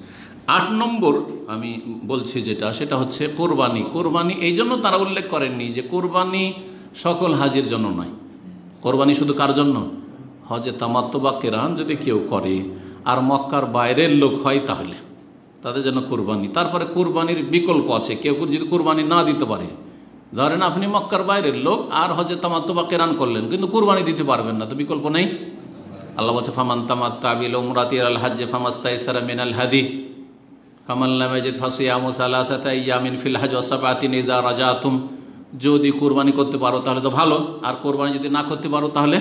8 নম্বর আমি বলছি সেটা হচ্ছে কোরবানি। কোরবানি এই জন্য তারা উল্লেখ করেননি যে কোরবানি সকল হাজির জন্য নয়। কোরবানি শুধু কার জন্য? হজে তামাত্তু বা কিরান যদি কেউ করে আর মক্কার বাইরের লোক হয় তাহলে তাদের জন্য কোরবানি। তারপরে কোরবানির বিকল্প আছে। কেউ যদি কোরবানি না দিতে পারে, ধরেন আপনি মক্কার বাইরের লোক আর হজে তামাত্তু বা কিরান করলেন কিন্তু কোরবানি দিতে পারবেন না, তো বিকল্প নেই। আল্লাহ বলছে ফামান তামাত্তা বিল উমরাতি আল হজ্জে ফামাস্তাইসারা মিনাল হাদি ফামান লাম ইয়াজিদ ফাসিয়ামু সালাসাতা আইয়ামিন ফিল হজ্জ ওয়া সাবআতিন ইযা রাজাতুম। যদি কোরবানি করতে পারো তাহলে তো ভালো, আর কোরবানি যদি না করতে পারো তাহলে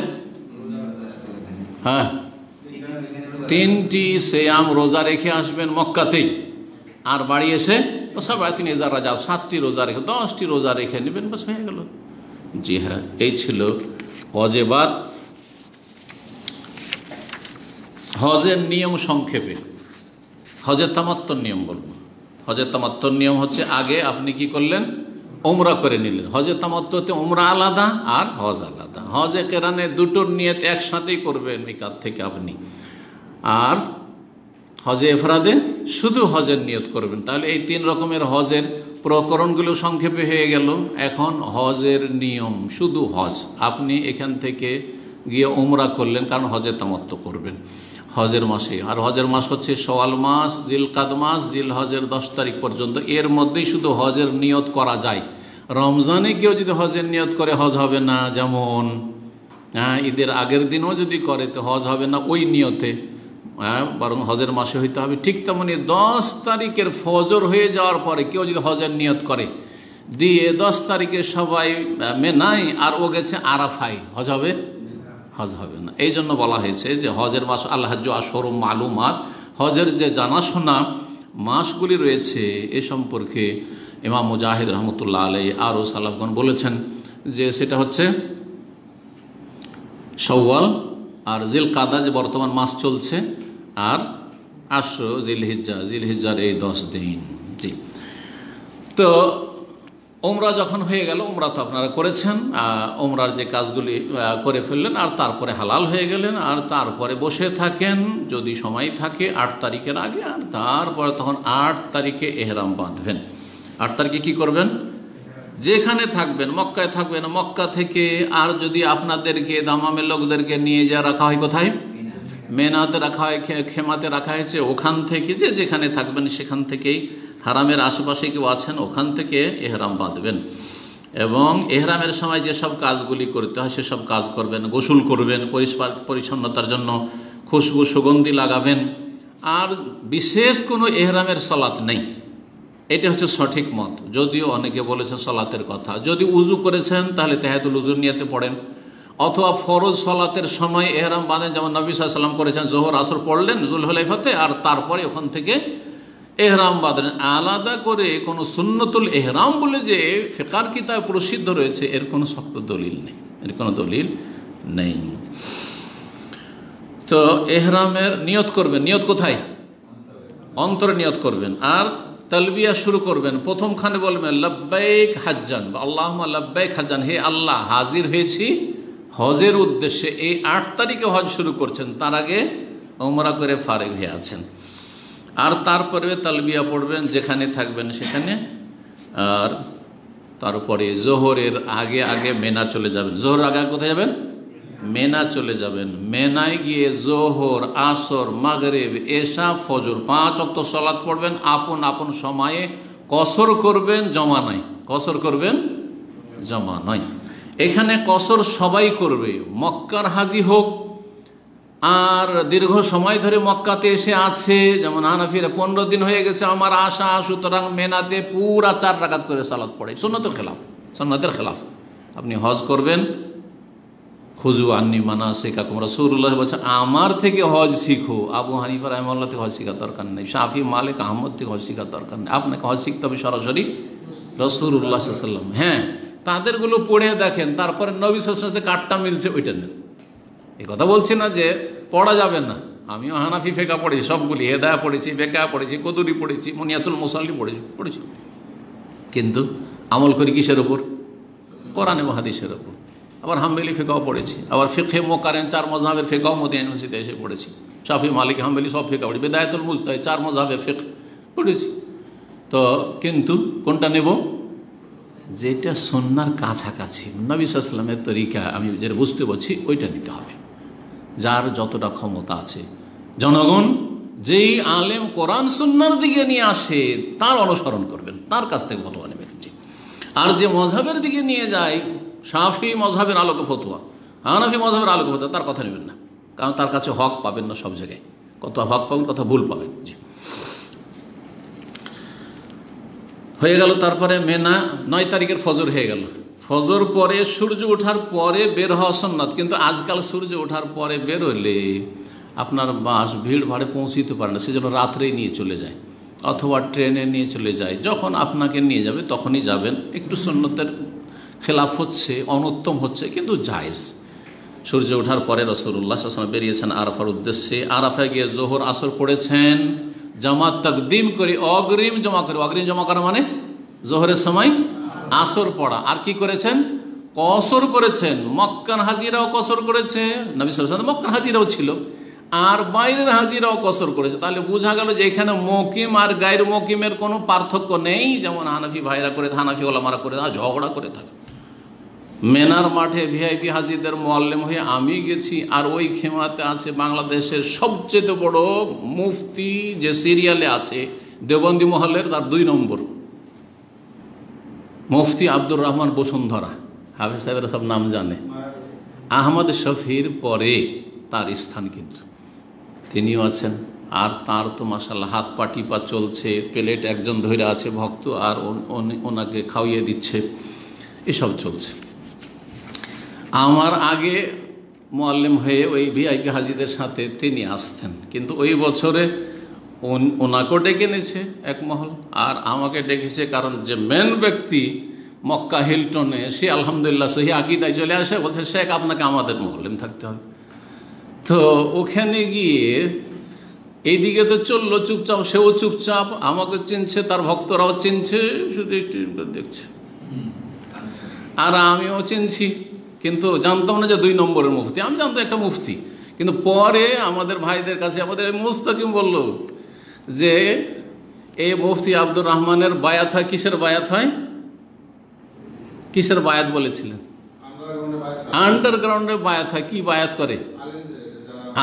3টি সিয়াম রোজা রেখে আসবেন মক্কাতেই, আর বাড়ি এসে সাবআতিন ইযা রাজাতুম 7টি রোজা রেখে 10টি রোজা রেখে নেবেন, বাস হয়ে গেল। জি হ্যাঁ, এই ছিল হজেবাদ। হজের নিয়ম সংক্ষেপে হজের তামাত্তুর নিয়ম বলবো। হজের তামাত্তুর নিয়ম হচ্ছে আগে আপনি কি করলেন? উমরা করে নিলেন। হজের তামাত্তুতে উমরা আলাদা আর হজ আলাদা। হজে কেরানে দুটোর নিয়ত একসাথেই করবেন মিকাত থেকে আপনি, আর হজে এফরাদে শুধু হজের নিয়ত করবেন। তাহলে এই 3 রকমের হজের প্রকরণগুলো সংক্ষেপে হয়ে গেল। এখন হজের নিয়ম, শুধু হজ। আপনি এখান থেকে গিয়ে উমরা করলেন কারণ হজের তামাত্তু করবেন হজের মাসে, আর হজের মাস হচ্ছে শাওয়াল মাস, জিলকাদ মাস, জিলহজের 10 তারিখ পর্যন্ত। এর মধ্যেই শুধু হজের নিয়ত করা যায়। রমজানে কেউ যদি হজের নিয়ত করে হজ হবে না, যেমন ঈদের আগের দিনও যদি করে তো হজ হবে না ওই নিয়তে, বরং হজের মাসে হইতে হবে। ঠিক তেমনি 10 তারিখের ফজর হয়ে যাওয়ার পরে কেউ যদি হজের নিয়ত করে দিয়ে 10 তারিখে সবাই মেনায় আর ও গেছে আরাফায়, হজ হবে? হজ হবে না। এই জন্য বলা হয়েছে যে হজের মাস আল হজ্জু আশহুরুম মালুমাত, হজের যে জানাশোনা মাসগুলি রয়েছে এ সম্পর্কে ইমাম মুজাহিদ রহমতুল্লাহ আলাইহি আরও সালাফগণ বলেছেন যে সেটা হচ্ছে শাওয়াল আর জিলকাদা যে বর্তমান মাস চলছে, আর আশর জিলহিজ্জার এই 10 দিন। জি, তো উমরা যখন হয়ে গেল, উমরা তো আপনারা করেছেন, উমরার যে কাজগুলি করে ফেললেন আর তারপরে হালাল হয়ে গেলেন, আর তারপরে বসে থাকেন যদি সময় থাকে 8 তারিখের আগে, আর তারপরে তখন 8 তারিখে এহরাম বাঁধবেন। 8 তারিখে কি করবেন? যেখানে থাকবেন, মক্কায় থাকবেন, মক্কা থেকে আর যদি আপনাদেরকে দামামের লোকদেরকে নিয়ে যা রাখা হয় কোথায়? মেনাতে রাখা হয়, খেমাতে রাখা হয়েছে, ওখান থেকে যে যেখানে থাকবেন সেখান থেকেই, হারামের আশেপাশে কেউ আছেন ওখান থেকে এহরাম বাঁধবেন। এবং এহরামের সময় যেসব কাজগুলি করতে হয় সেসব কাজ করবেন। গোসল করবেন, পরিষ্কার পরিচ্ছন্নতার জন্য খুশবু সুগন্ধি লাগাবেন, আর বিশেষ কোনো এহরামের সালাত নেই। এটা হচ্ছে সঠিক মত, যদিও অনেকে বলেছে সালাতের কথা। যদি উজু করেছেন তাহলে তাহিয়াতুল উজুর নিয়তে পড়েন, অথবা ফরজ সালাতের সময় এহরাম বাঁধেন, যেমন নবী সাল্লাল্লাহু আলাইহি ওয়াসাল্লাম করেছেন। জোহর আসর পড়লেন জুলহুলাইফাতে, আর তারপরে ওখান থেকে এহরাম বাঁধেন। আলাদা করে কোনো সুন্নতুল এহরাম বলে যে ফিকার কিতাব প্রসিদ্ধ রয়েছে এর কোনো শক্ত দলিল নেই, এর কোনো দলিল নেই। তো এহরামের নিয়ত করবেন। নিয়ত কোথায়? অন্তরে নিয়ত করবেন। আর তালবিয়া শুরু করবেন, প্রথমখানে বলবেন লাব্বাইক হাজ্জান, আল্লাহুম্মা লাব্বাইক হাজ্জান, হে আল্লাহ হাজির হয়েছি হজের উদ্দেশ্যে। এই 8 তারিখে হজ শুরু করছেন, তার আগে উমরা করে ফারেগ হয়ে আছেন। আর তারপরে তালবিয়া পড়বেন যেখানে থাকবেন সেখানে। আর তারপরে জোহরের আগে আগে মেনা চলে যাবেন। জোহরের আগে কোথায় যাবেন? মেনা চলে যাবেন। মেনায় গিয়ে জোহর, আসর, মাগরিব, এশা, ফজর 5 ওয়াক্ত সালাত পড়বেন আপন আপন সময়ে। কসর করবেন, জমা নয়। কসর করবেন, জমা নয়। এখানে কসর সবাই করবে, মক্কার হাজি হোক আর দীর্ঘ সময় ধরে মক্কাতে এসে আছে, যেমন হানাফিরা 15 দিন হয়ে গেছে আমার আশা, সুতরাং মেনাতে পুরা 4 রাকাত করে সালাত পড়ে। সুন্নতের খেলাফ, সুন্নতের খেলাফ। আপনি হজ করবেন, খুজু আন্নি মানাসিকাকুম, রাসূলুল্লাহ বলছেন আমার থেকে হজ শিখো। আবু হানিফা রাহিমাহুল্লাহ থেকে হজ শেখার দরকার নেই, শাফি, মালিক, আহমদ থেকে হজ শেখার দরকার নেই, আপনাকে হজ শিখতে হবে সরাসরি রাসূলুল্লাহ সাল্লাল্লাহু আলাইহি ওয়াসাল্লাম। হ্যাঁ, তাদেরগুলো পড়ে দেখেন, তারপরে নবী সাল্লাল্লাহু আলাইহি ওয়াসাল্লামের কাটটা মিলছে ওইটা নেন। এই কথা বলছি না যে পড়া যাবে না, আমিও হানাফি ফিকহ পড়েছি, সবগুলি হেদায়া পড়েছি, বেকা পড়েছি, কদুরি পড়েছি, মুনিয়াতুল মুসাল্লি পড়েছি, কিন্তু আমল করি কিসের ওপর? কোরআন এবং হাদিসের ওপর। আবার হাম্বলি ফিকহ পড়েছি, আবার ফিকহে মোকারেন 4 মাযহাবের ফিকহ মদিনা ইউনিভার্সিটিতে এসে পড়েছি, শাফি, মালিক, হাম্বলি সব ফিকহ পড়েছি, বিদায়াতুল মুজতাহিদ 4 মাযহাবের ফিকহ পড়েছি। তো কিন্তু কোনটা নেব? যেটা সুন্নাহর কাছাকাছি, নবী সাল্লাল্লাহু আলাইহি ওয়াসাল্লামের তরিকা আমি যেটা বুঝতে পারছি ওইটা নিতে হবে, যার যতটা ক্ষমতা আছে। জনগণ যেই আলেম কোরআন সুন্নাহর দিকে নিয়ে আসে তার অনুসরণ করবেন, তার কাছ থেকে ফতোয়া নেবেন। আর যে মযহাবের দিকে নিয়ে যায়, শাফি মযহাবের আলোকে ফতোয়া, হানাফি মযহাবের আলোকে ফতোয়া, তার কথা নেবেন না, কারণ তার কাছে হক পাবেন না সব জায়গায়, কত হক পাবেন, কত ভুল পাবেন। জি, হয়ে গেল। তারপরে মেনা 9 তারিখের ফজর হয়ে গেল। ফজর পরে সূর্য ওঠার পরে বের হওয়া সুন্নাত, কিন্তু আজকাল সূর্য ওঠার পরে বের হলে আপনার বাস ভিড় ভাড়ে পৌঁছিতে পারে না, সেজন্য রাত্রেই নিয়ে চলে যায়, অথবা ট্রেনে নিয়ে চলে যায়। যখন আপনাকে নিয়ে যাবে তখনই যাবেন। একটু সুন্নতের খেলাফ হচ্ছে, অনুত্তম হচ্ছে, কিন্তু জায়েজ। সূর্য ওঠার পরে রাসূলুল্লাহ সাল্লাল্লাহু আলাইহি ওয়াসাল্লাম বেরিয়েছেন আরাফার উদ্দেশ্যে। আরাফায় গিয়ে জোহর আসর পড়েছেন, জামাত তাকদিম করে, অগ্রিম জমা করে। অগ্রিম জমা করা মানে জোহরের সময় আসর পড়া। আর কি করেছেন? কসর করেছেন। মক্কার হাজিরাও কসর করেছে, নবী সাল্লাল্লাহু আলাইহি ওয়াসাল্লাম মক্কার হাজিরাও ছিল, আর বাইরের হাজিরাও কসর করেছে। তাহলে বোঝা গেল যে এখানে মকিম আর গায়ের মকিমের কোনো পার্থক্য নেই, যেমন হানাফি ভাইরা করে, হানাফি ওলামারা করে ঝগড়া করে থাকে। মেনার মাঠে ভিআইপি হাজিদের মোয়াল্লেম হয়ে আমি গেছি, আর ওই খেমাতে আছে বাংলাদেশের সবচেয়ে বড় মুফতি, যে সিরিয়ালে আছে দেওবন্দি মহলের, তার 2 নম্বর মুফতি আব্দুর রহমান বসুন্ধরা। হাফিজ সাহেবেরা সব নাম জানে। আহমদ শফির পরে তার স্থান, কিন্তু তিনিও আছেন। আর তার তো মাশাআল্লাহ হাত পা টিপা চলছে, প্লেট একজন ধরে আছে ভক্ত, আর ওনাকে খাওয়িয়ে দিচ্ছে, এসব চলছে। আমার আগে মোয়াল্লেম হয়ে ওই ভিআইপি হাজিদের সাথে তিনি আসতেন, কিন্তু ওই বছরে ওনাকেও ডেকে নিয়েছে এক মহল, আর আমাকে ডেকেছে, কারণ যে মেন ব্যক্তি মক্কা হিলটনে, সে আলহামদুলিল্লাহ সহি আকীদায় চলে আসে, বলছে শেখ আপনাকে আমাদের মোয়াল্লেম থাকতে হবে। তো ওখানে গিয়ে এইদিকে তো চললো চুপচাপ, সেও চুপচাপ, আমাকে চিনছে, তার ভক্তরাও চিনছে, শুধু একটু দেখছে, আর আমিও চিনছি, কিন্তু জানতাম না যে 2 নম্বরের মুফতি। আমি জানতাম একটা মুফতি, কিন্তু পরে আমাদের ভাইদের কাছে আমাদের মুস্তাকিম বলল যে এই মুফতি আব্দুর রহমানের বায়াত হয়। কিসের বায়াত হয়? কিসের বায়াত বলেছিলেন? আন্ডারগ্রাউন্ডে বায়াত হয়। কি বায়াত করে?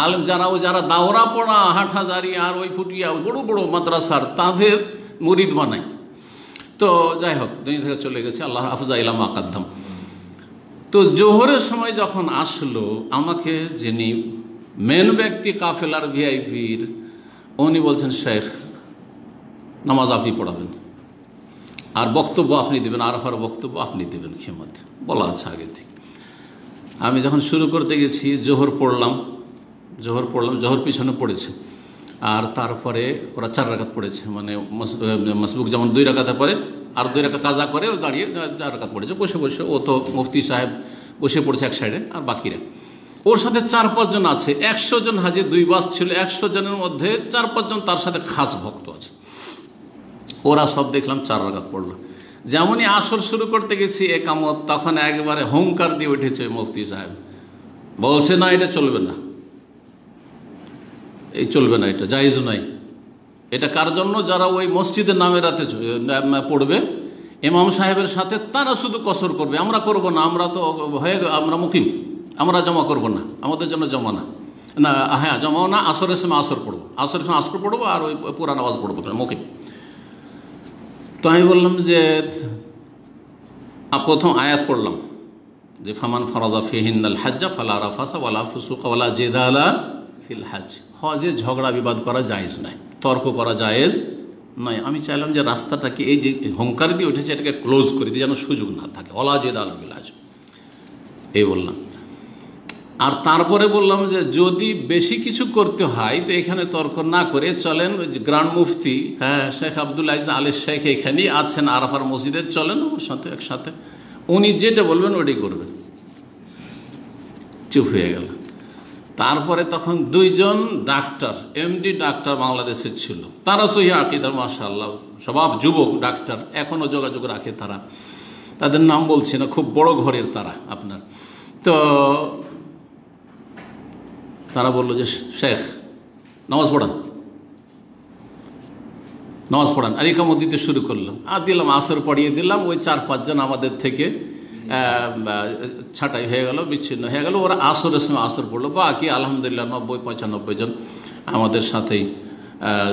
আলেম যারা দাওরা পড়া, হাটহাজারি আর ওই ফুটিয়া বড় বড় মাদ্রাসার, তাদের মুরিদ বানায়। তো যাই হোক, দুনিয়া থেকে চলে গেছে, আল্লাহ হাফিজা ইলা মা কাদ্দাম। তো জোহরের সময় যখন আসলো, আমাকে যিনি মেন ব্যক্তি কাফেলার ভিআইপির, উনি বলছেন শেখ নামাজ আপনি পড়াবেন, আর বক্তব্য আপনি দেবেন, আরাফার বক্তব্য আপনি দেবেন, খেমাত বলা আছে আগে থেকে। আমি যখন শুরু করতে গেছি, জোহর পড়লাম, জোহর পিছনে পড়েছে, আর তারপরে ওরা 4 রাকাত পড়েছে, মানে মাসবুক যেমন 2 রাকাতের পরে আর 2 রাকাত কাজা করে ও দাঁড়িয়ে 4 রাকাত পড়েছে বসে বসে। ও তো মুফতি সাহেব বসে পড়েছে এক সাইডে, আর বাকিরা ওর সাথে 4-5 জন আছে। 100 জন হাজির, 2 বাস ছিল, 100 জনের মধ্যে 4-5 জন তার সাথে খাস ভক্ত আছে। ওরা সব দেখলাম 4 রাকাত পড়লো। যেমনই আসর শুরু করতে গেছি একামত, তখন একবারে হুঙ্কার দিয়ে উঠেছে মুফতি সাহেব, বলছে না এটা চলবে না, এই চলবে না, এটা জায়েজ নাই। এটা কার জন্য? যারা ওই মসজিদের নামে রাতে পড়বে ইমাম সাহেবের সাথে, তারা শুধু কসর করবে, আমরা করব না, আমরা তো আমরা মুকিম, আমরা জমা করব না, আমাদের জন্য জমা না, হ্যাঁ জমাও না, আসরের সময় আসর পড়বো, আসরের সময় আসর পড়বো, আর ওই পুরা নামাজ পড়বো মুকিম। তো আমি বললাম যে প্রথম আয়াত পড়লাম যে ফামান ফারাদা ফিহিন্নাল হাজ্জা ফালা রাফাসা ওয়ালা ফুসুকা ওয়ালা জিদালা ফিল হাজ। হজে ঝগড়া বিবাদ করা জায়েজ নয়, তর্ক করা জায়েজ নয়। আমি চাইলাম যে রাস্তাটাকে, এই যে হুঙ্কার দিয়ে উঠেছে, এটাকে ক্লোজ করে দিই, যেন সুযোগ না থাকে। ওয়ালা জিদালা ফিল হাজ, এই বললাম। আর তারপরে বললাম যে যদি বেশি কিছু করতে হয় তো এখানে তর্ক না করে চলেন গ্র্যান্ড মুফতি শেখ আব্দুল আজিজ আলী শেখ এখানেই আছেন আরাফার মসজিদে, চলেন ওর সাথে একসাথে, উনি যেটা বলবেন ওটাই করবেন। চুপ হয়ে গেল। তারপরে তখন দুইজন ডাক্তার, এমডি ডাক্তার বাংলাদেশের ছিল, তারা সহি আকিদার মাশাআল্লাহ স্বভাব, যুবক ডাক্তার, এখনও যোগাযোগ রাখে তারা, তাদের নাম বলছি না, খুব বড় ঘরের তারা আপনার। তো তারা বললো যে শেখ নামাজ পড়ান, নামাজ পড়ান, আর ইকামত দিতে শুরু করলাম, আর দিলাম আসর পড়িয়ে দিলাম। ওই 4-5 জন আমাদের থেকে ছাঁটাই হয়ে গেল, বিচ্ছিন্ন হয়ে গেল। ওরা আসরের সময় আসর পড়লো, বাকি আলহামদুলিল্লাহ 90-95 জন আমাদের সাথেই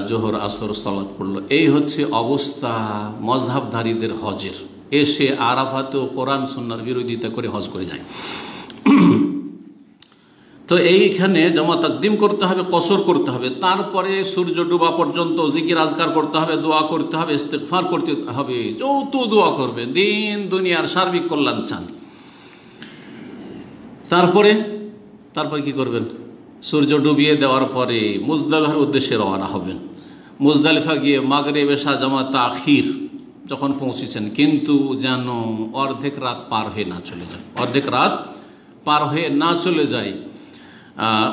জোহর আসর সালাত পড়লো। এই হচ্ছে অবস্থা মযহাবধারীদের হজের। এসে আরাফাতেও কোরআন সুন্নাহর বিরোধিতা করে হজ করে যায়। তো এইখানে জমা তাকদিম করতে হবে, কসর করতে হবে, তারপরে সূর্য ডোবা পর্যন্ত জিকির আজকার করতে হবে, দোয়া করতে হবে, ইস্তেগফার করতে হবে, যত দোয়া করবে, দিন দুনিয়ার সার্বিক কল্যাণ চান। তারপরে কি করবেন? সূর্য ডুবিয়ে দেওয়ার পরে মুজদালিফার উদ্দেশ্যে রওনা হবেন। মুজদালিফা গিয়ে মাগরিব এশা জামাত তাখির যখন পৌঁছেছেন, কিন্তু যেন অর্ধেক রাত পার হয়ে না চলে যায়, অর্ধেক রাত পার হয়ে না চলে যায়,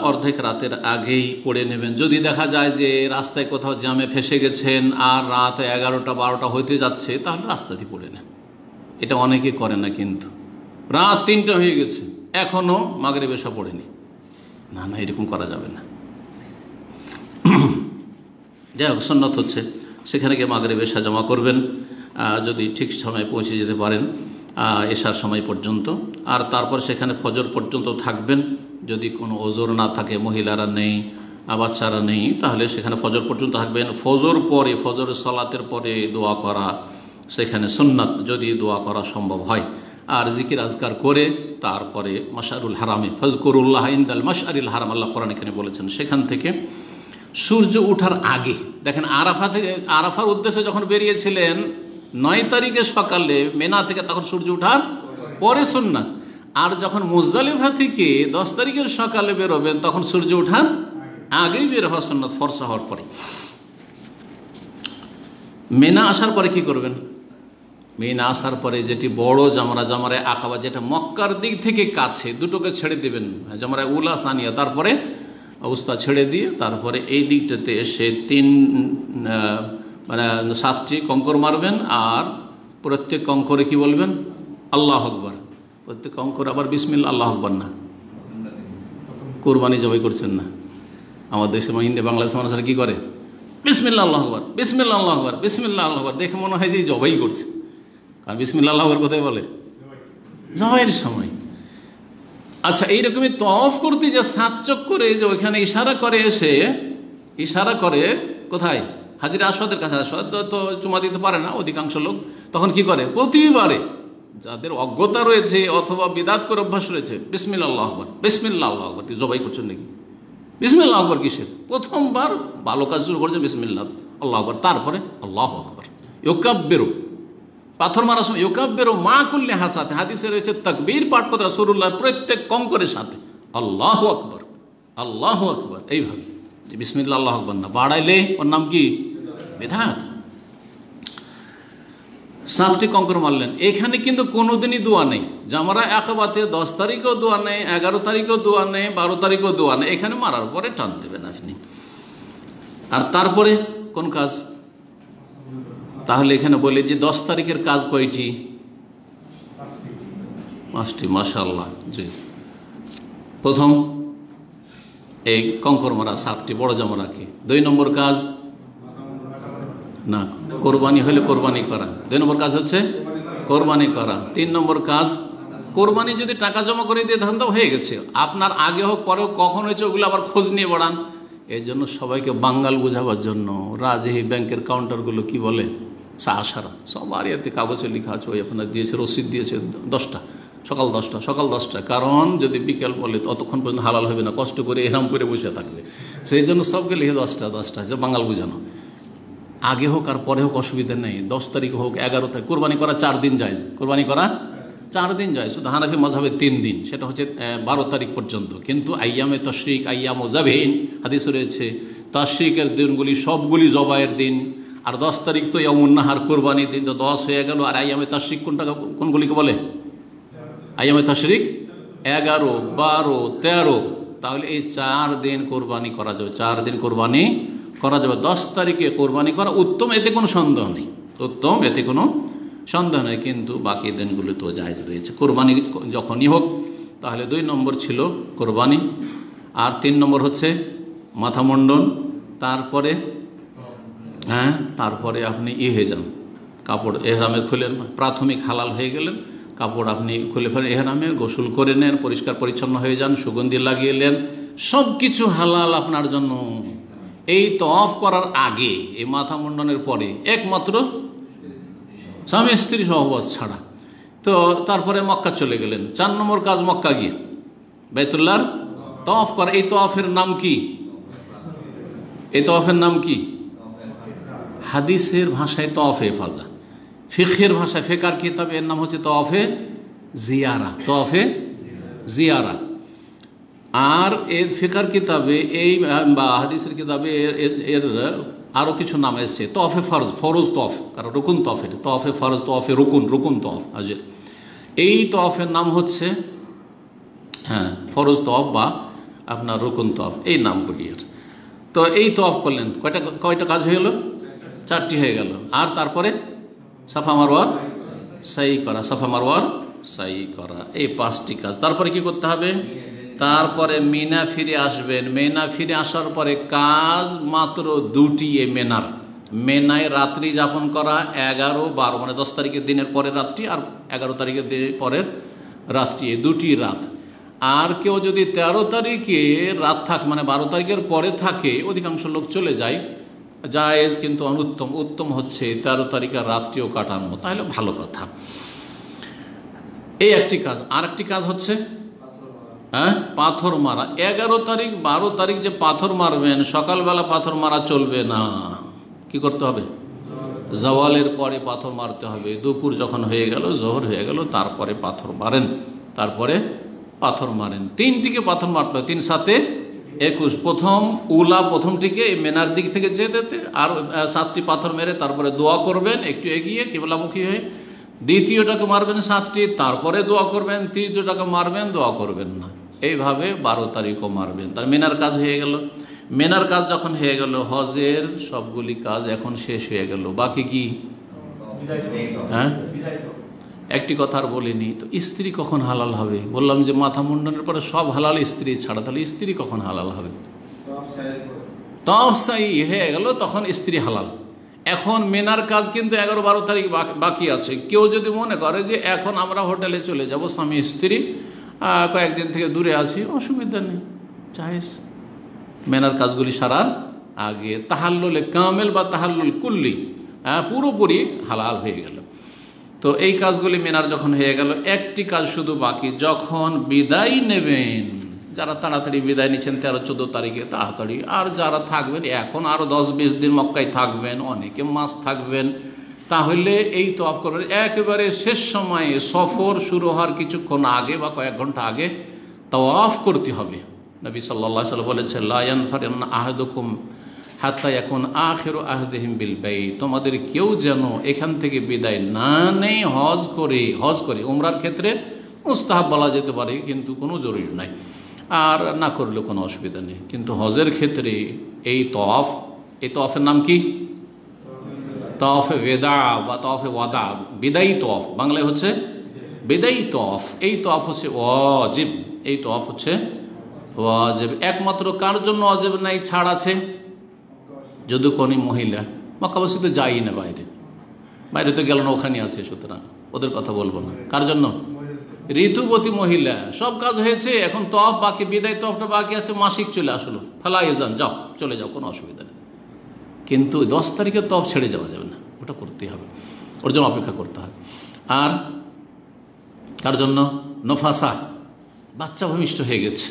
অর্ধেক রাতের আগেই পড়ে নেবেন। যদি দেখা যায় যে রাস্তায় কোথাও জ্যামে ফেসে গেছেন আর রাত 11টা-12টা হইতে যাচ্ছে, তাহলে রাস্তাতেই পড়ে নেন। এটা অনেকে করে না, কিন্তু রাত 3টা হয়ে গেছে এখনও মাগরিব এশা পড়েনি, না না, এরকম করা যাবে না। যাই হোক, সুন্নাত হচ্ছে সেখানে গিয়ে মাগরিব এশা জমা করবেন, যদি ঠিক সময়ে পৌঁছে যেতে পারেন এশার সময় পর্যন্ত। আর তারপর সেখানে ফজর পর্যন্ত থাকবেন। যদি কোনো ওজোর না থাকে, মহিলারা নেই, বাচ্চারা নেই, তাহলে সেখানে ফজর পর্যন্ত থাকবেন। ফজর পরে, ফজর সালাতের পরে দোয়া করা সেখানে সুন্নাত, যদি দোয়া করা সম্ভব হয়। আর জিকির আজকার করে তারপরে মাশআরুল হারামে ফাজকুরুল্লাহ ইনদাল মাশআরিল হারাম, আল্লাহ কোরআন এখানে বলেছেন, সেখান থেকে সূর্য ওঠার আগে, দেখেন আরাফার উদ্দেশ্যে যখন বেরিয়েছিলেন 9 তারিখে সকালে মেনা থেকে, তখন সূর্য ওঠার পরে সুন্নাত। আর যখন মুজদালিফা থেকে 10 তারিখের সকালে বেরোবেন, তখন সূর্য ওঠার আগেই বের হওয়া সুন্নাত, ফরসা হওয়ার পরে। মেনা আসার পরে কি করবেন? মেনা আসার পরে যেটি বড় জামরায় আকাবা, যেটা মক্কার দিক থেকে কাছে, দুটোকে ছেড়ে দেবেন, জামরায় উলা সানিয়া, তারপরে উস্তা ছেড়ে দিয়ে তারপরে এই দিকটাতে এসে 7টি কঙ্কর মারবেন। আর প্রত্যেক কঙ্করে কি বলবেন? আল্লাহ আকবার। প্রত্যেক কঙ্কর আবার বিসমিল্লাহ, আল্লাহ আকবার না। কোরবানি জবাই করছেন না? আমার দেশে ইন্ডিয়া বাংলাদেশের মানুষরা কি করে? বিসমিল্লাহ আল্লাহ আকবার, বিসমিল্লাহ আল্লাহ আকবার, বিসমিল্লাহ আল্লাহ আকবার। দেখে মনে হয় যে জবাই করছে, কারণ বিসমিল্লাহ আল্লাহ আকবার কোথায় বলে? জবাইয়ের সময়। আচ্ছা, এইরকমই তওয়াফ করতে যে 7 চক্করে যে ওইখানে ইশারা করে, এসে ইশারা করে কোথায়? হাজির আসওয়াদের কাছে। আসওয়াদ তো চুমা দিতে পারে না অধিকাংশ লোক, তখন কি করে? প্রতিবারে যাদের অজ্ঞতা রয়েছে অথবা বিদাত করে অভ্যাস রয়েছে, বিসমিল্লাহ আল্লাহু আকবার, বিসমিল্লাহ আল্লাহু আকবার। জবাই করছেন নাকি? বিসমিল্লাহ আকবার কিসের? প্রথমবার ভালো কাজ শুরু করছে বিসমিল্লাহ আল্লাহু আকবার, তারপরে আল্লাহু আকবার। ইউকাব্বিরু, পাথর মারার সময় ইউকাব্বিরু মা কুল্লি হাসাতে, হাদিসে রয়েছে তাকবীর পাঠ করতে রাসূলুল্লাহ প্রত্যেক কঙ্করের সাথে আল্লাহু আকবার, আল্লাহু আকবার, এইভাবে। যে বিসমিল্লাহ আল্লাহু আকবার না, বাড়াইলে ওর নাম কি? বিদআত। 7টি কঙ্কর মারলেন। এখানে কিন্তু কোনোদিনই দোয়া নেই। জামরা আকাবাতে 10 তারিখেও দোয়া নেই, 11 তারিখেও দোয়া নেই, 12 তারিখেও দোয়া নেই। এখানে মারার পরে টান দেবেন আপনি। আর তারপরে কোন কাজ? তাহলে এখানে বলে যে 10 তারিখের কাজ কয়টি? 5টি। মাশাআল্লাহ, জি। প্রথম এই কঙ্কর মারা 7টি বড় জামরাকে। 2 নম্বর কাজ না, কোরবানি হলে কোরবানি করা। 2 নম্বর কাজ হচ্ছে কোরবানি করা। 3 নম্বর কাজ, কোরবানি যদি টাকা জমা করে দিয়ে ধান তো হয়ে গেছে, আপনার আগে হোক পরে হোক, কখন হয়েছে ওগুলো আবার খোঁজ নিয়ে বাড়ান। এই জন্য সবাইকে বাঙ্গাল বোঝাবার জন্য রাজশাহী ব্যাংকের কাউন্টারগুলো কি বলে? সাহাসারা, সবার এতে কাগজে লেখা আছে, ওই আপনার দিয়েছে, রসিদ দিয়েছে 10টা, সকাল 10টা, সকাল 10টা। কারণ যদি বিকেল বলে ততক্ষণ পর্যন্ত হালাল হবে না, কষ্ট করে এরাম করে বসে থাকবে। সেই জন্য সবকে লিখে 10টা যে বাঙ্গাল বোঝানো। আগে হোক আর পরে হোক অসুবিধা নেই, 10 তারিখ হোক 11 তারিখ, কোরবানি করা 4 দিন যায়, কোরবানি করা 4 দিন যায়, শুধু হানাফি মাযহাবে 3 দিন, সেটা হচ্ছে 12 তারিখ পর্যন্ত। কিন্তু আইয়ামে তাশরিক, আইয়ামু যাবহিন হাদিস রয়েছে, তাশরিকের দিনগুলি সবগুলি জবাইয়ের দিন। আর 10 তারিখ তো ইয়ামুন নাহার, কোরবানির দিন, তো 10 হয়ে গেল। আর আইয়ামে তাশরিক কোনগুলিকে বলে? আইয়ামে তাশরিক 11, 12, 13। তাহলে এই 4 দিন কোরবানি করা যাবে, 4 দিন কোরবানি করা যাবে। 10 তারিখে কোরবানি করা উত্তম, এতে কোনো সন্দেহ নেই, উত্তম, এতে কোনো সন্দেহ নেই। কিন্তু বাকি দিনগুলো তো জায়েজ রয়েছে। কোরবানি যখনই হোক, তাহলে 2 নম্বর ছিল কোরবানি, আর 3 নম্বর হচ্ছে মাথা মুন্ডন। তারপরে তারপরে আপনি হয়ে যান, কাপড় এহরামে খুলেন, প্রাথমিক হালাল হয়ে গেলেন, কাপড় আপনি খুলে ফেলেন, এহরামে গোসল করে নেন, পরিষ্কার পরিচ্ছন্ন হয়ে যান, সুগন্ধি লাগিয়ে নেন, সব কিছু হালাল আপনার জন্য। এই তওয়াফ করার আগে, এই মাথা মুন্ডনের পরে একমাত্র স্বামী স্ত্রী সহবাস ছাড়া। তো তারপরে মক্কা চলে গেলেন, 4 নম্বর কাজ মক্কা গিয়ে বাইতুল্লাহর তওয়াফ করা। এই তওয়াফের নাম কি? এই তওয়াফের নাম কি? হাদিসের ভাষায় তওয়াফে ইফাজা, ফিকহের ভাষায়, ফিকহের কিতাবে এর নাম হচ্ছে তওয়াফে জিয়ারা, তওয়াফে জিয়ারা। আর এর ফিকহের কিতাবে এই বা হাদিসের কিতাবে এর আরও কিছু নাম এসছে। তওয়াফে ফরজ, ফরজ তওয়াফ, কারণ রুকুন তওয়াফ, এটা তওয়াফে ফরজ, তওয়াফে রুকুন তওয়াফ। এই তওয়াফের নাম হচ্ছে ফরজ তওয়াফ বা আপনার রুকুন তওয়াফ, এই নামগুলি এর। তো এই তওয়াফ করলেন, কয়টা কাজ হয়ে গেল? 4টি হয়ে গেল। আর তারপরে সাফা মারওয়ার সাই করা, সাফা মারওয়ার সাই করা, এই 5টি কাজ। তারপরে কি করতে হবে? তারপরে মিনা ফিরে আসবেন। মিনা ফিরে আসার পরে কাজ মাত্র 2টি। এ মেনায় রাত্রি যাপন করা, 11, 12, মানে 10 তারিখের দিনের পরের রাত্রি আর 11 তারিখের দিনের পরের রাত্রি, এই 2টি রাত। আর কেউ যদি 13 তারিখে রাত থাকে, মানে 12 তারিখের পরে থাকে, অধিকাংশ লোক চলে যায়, জায়েজ, কিন্তু উত্তম হচ্ছে 13 তারিখের রাত্রিও কাটানো, তাহলে ভালো কথা। এই একটি কাজ। আর একটি কাজ হচ্ছে পাথর মারা। 11 তারিখ 12 তারিখ যে পাথর মারবেন, সকালবেলা পাথর মারা চলবে না। কি করতে হবে? জওয়ালের পরে পাথর মারতে হবে। দুপুর যখন হয়ে গেল, জোহর হয়ে গেল, তারপরে পাথর মারেন, তারপরে পাথর মারেন। 3টিকে পাথর মারতে হবে, 3 7 21। প্রথমটিকে এই মেনার দিক থেকে যেতে, আর 7টি পাথর মেরে তারপরে দোয়া করবেন একটু এগিয়ে কিবলামুখী হয়ে। দ্বিতীয়টাকে মারবেন 7টি, তারপরে দোয়া করবেন। তৃতীয়টাকে মারবেন, দোয়া করবেন না। এইভাবে 12 তারিখও মারবেন। তার মেনার কাজ হয়ে গেল। মেনার কাজ যখন হয়ে গেল, হজের সবগুলি কাজ এখন শেষ হয়ে গেল। বাকি কি? একটি কথা আর বলিনি, তো স্ত্রী কখন হালাল হবে? বললাম যে মাথা মুন্ডনের পরে সব হালাল, স্ত্রী ছাড়া। তাহলে স্ত্রী কখন হালাল হবে? তওয়াফ সাই হয়ে গেল, তখন স্ত্রী হালাল। এখন মেনার কাজ কিন্তু 11, 12 তারিখ বাকি আছে। কেউ যদি মনে করে যে এখন আমরা হোটেলে চলে যাব, স্বামী স্ত্রী কয়েকদিন থেকে দূরে আছি, অসুবিধা নেই, জায়েজ। মেনার কাজগুলি সারার আগে তাহাল্লুলে কামেল বা তাহাল্লুল কুল্লি, পুরোপুরি হালাল হয়ে গেল। তো এই কাজগুলি মেনার যখন হয়ে গেল, একটি কাজ শুধু বাকি। যখন বিদায় নেবেন, যারা তাড়াতাড়ি বিদায় নিচ্ছেন 13, 14 তারিখে, তাড়াতাড়ি। আর যারা থাকবেন এখন আরও 10-20 দিন মক্কায় থাকবেন, অনেকে মাস থাকবেন, তাহলে এই তওয়াফ করবেন একেবারে শেষ সময়ে, সফর শুরু হওয়ার কিছুক্ষণ আগে বা কয়েক ঘন্টা আগে তওয়াফ করতে হবে। নবী সাল্লাল্লাহু আলাইহি ওয়াসাল্লাম বলেছেন, লা ইয়ানফারিন্না আহাদুকুম হাত্তা ইয়াকুন আখিরু আহদিহিম বিল বাইত। তোমাদের কেউ যেন এখান থেকে বিদায় না নেয় হজ করে। উমরার ক্ষেত্রে মুস্তাহাব বলা যেতে পারে, কিন্তু কোনো জরুরি নাই, আর না করলেও কোনো অসুবিধা নেই। কিন্তু হজের ক্ষেত্রে এই তওয়াফের নাম কি? তওয়াফে ওয়াদা বা তওয়াফে ওয়াদা, বিদায়ী তওয়াফ, বাংলায় হচ্ছে বিদায়ী তওয়াফ। এই তওয়াফ হচ্ছে ওয়াজিব, এই তওয়াফ হচ্ছে ওয়াজিব। একমাত্র কার জন্য ওয়াজিব নাই, ছাড় আছে? যদি কোনো মহিলা, মক্কাবাসী তো যাই না, বাইরে তো গেল না, ওখানে আছে, সুতরাং ওদের কথা বলবো না। কার জন্য? ঋতুবতী মহিলা। সব কাজ হয়েছে, এখন তওয়াফ বাকি, বিদায় তওয়াফটা বাকি আছে, মাসিক চলে আসলো, ফালাইজান, যাও, চলে যাও, কোনো অসুবিধা নেই। কিন্তু 10 তারিখের তওয়াফ ছেড়ে যাওয়া যাবে না, ওটা করতেই হবে, ওর জন্য অপেক্ষা করতে হবে। আর কার জন্য? নফাসা, বাচ্চা ভূমিষ্ঠ হয়ে গেছে,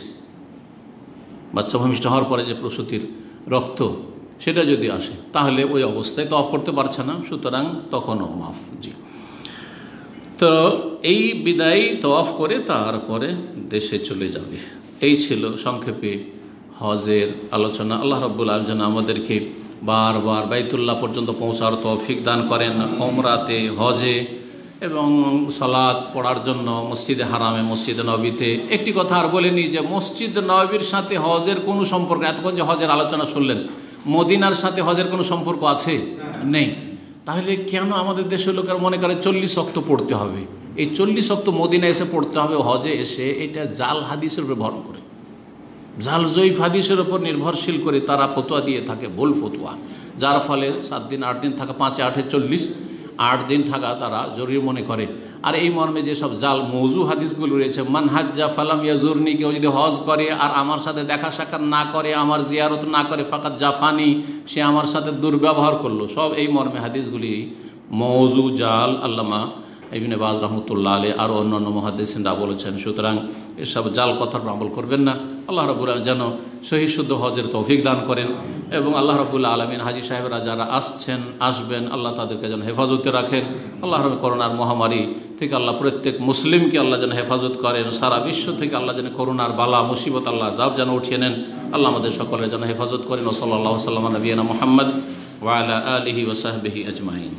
বাচ্চা ভূমিষ্ঠ হওয়ার পরে যে প্রসূতির রক্ত, সেটা যদি আসে, তাহলে ওই অবস্থায় তওয়াফ করতে পারছে না, সুতরাং তখনও মাফ। জি। তো তো এই বিদায় তওয়াফ করে তারপরে দেশে চলে যাবে। এই ছিল সংক্ষেপে হজের আলোচনা। আল্লাহ রাব্বুল আলামিন যেন আমাদেরকে বারবার বাইতুল্লাহ পর্যন্ত পৌঁছার তৌফিক দান করেন, ওমরাতে, হজে এবং সালাত পড়ার জন্য মসজিদে হারামে, মসজিদে নববীতে। একটি কথা আর বলেনি যে মসজিদ নববীর সাথে হজের কোনো সম্পর্ক, এতক্ষণ যে হজের আলোচনা শুনলেন, মদিনার সাথে হজের কোনো সম্পর্ক আছে? নেই। তাহলে কেন আমাদের দেশের লোকের মনে করে 40 ওয়াক্ত পড়তে হবে? এই 40 ওয়াক্ত মদিনা এসে পড়তে হবে, হজে এসে, এটা জাল হাদিসের উপর ভর করে, জাল জয়ীফ হাদিসের উপর নির্ভরশীল করে তারা ফতোয়া দিয়ে থাকে, ভুল ফতোয়া, যার ফলে 7 দিন 8 দিন থাকা, 5 8 40, 8 দিন থাকা তারা জরুরি মনে করে। আর এই মর্মে যেসব জাল মৌজু হাদিসগুলো রয়েছে, মান হাজ্জা ফালাম ইয়াজুরনি, কেউ যদি হজ করে আর আমার সাথে দেখা সাক্ষাৎ না করে, আমার জিয়ারত না করে, ফাকাত জাফানি, সে আমার সাথে দুর্ব্যবহার করলো, সব এই মর্মে হাদিসগুলি মৌজু, জাল। আল্লামা ইবনে বাজ রহমতুল্লাহ আলাইহি আর অন্যান্য মুহাদ্দিসিনরা বলেছেন। সুতরাং এসব জাল কথার আমল করবেন না। আল্লাহ রাব্বুল আলামিন যেন সহি শুদ্ধ হজের তৌফিক দান করেন এবং আল্লাহ রাব্বুল আলামিন হাজী সাহেবরা যারা আসবেন, আল্লাহ তাদেরকে যেন হেফাজতে রাখেন। আল্লাহ রাব্বুল করোনার মহামারী থেকে আল্লাহ প্রত্যেক মুসলিমকে আল্লাহ যেন হেফাজত করেন, সারা বিশ্ব থেকে আল্লাহ যেন করোনার বালা মুসিবত আল্লাহ আযাব যেন উঠিয়ে নেন। আল্লাহ আমাদের সকলের যেন হেফাজত করেন। সাল্লাল্লাহু আলাইহি ওয়া সাল্লাম নবিয়ানা মুহাম্মদ ওয়া আলা আলিহি ওয়া সাহবিহি আজমাইন।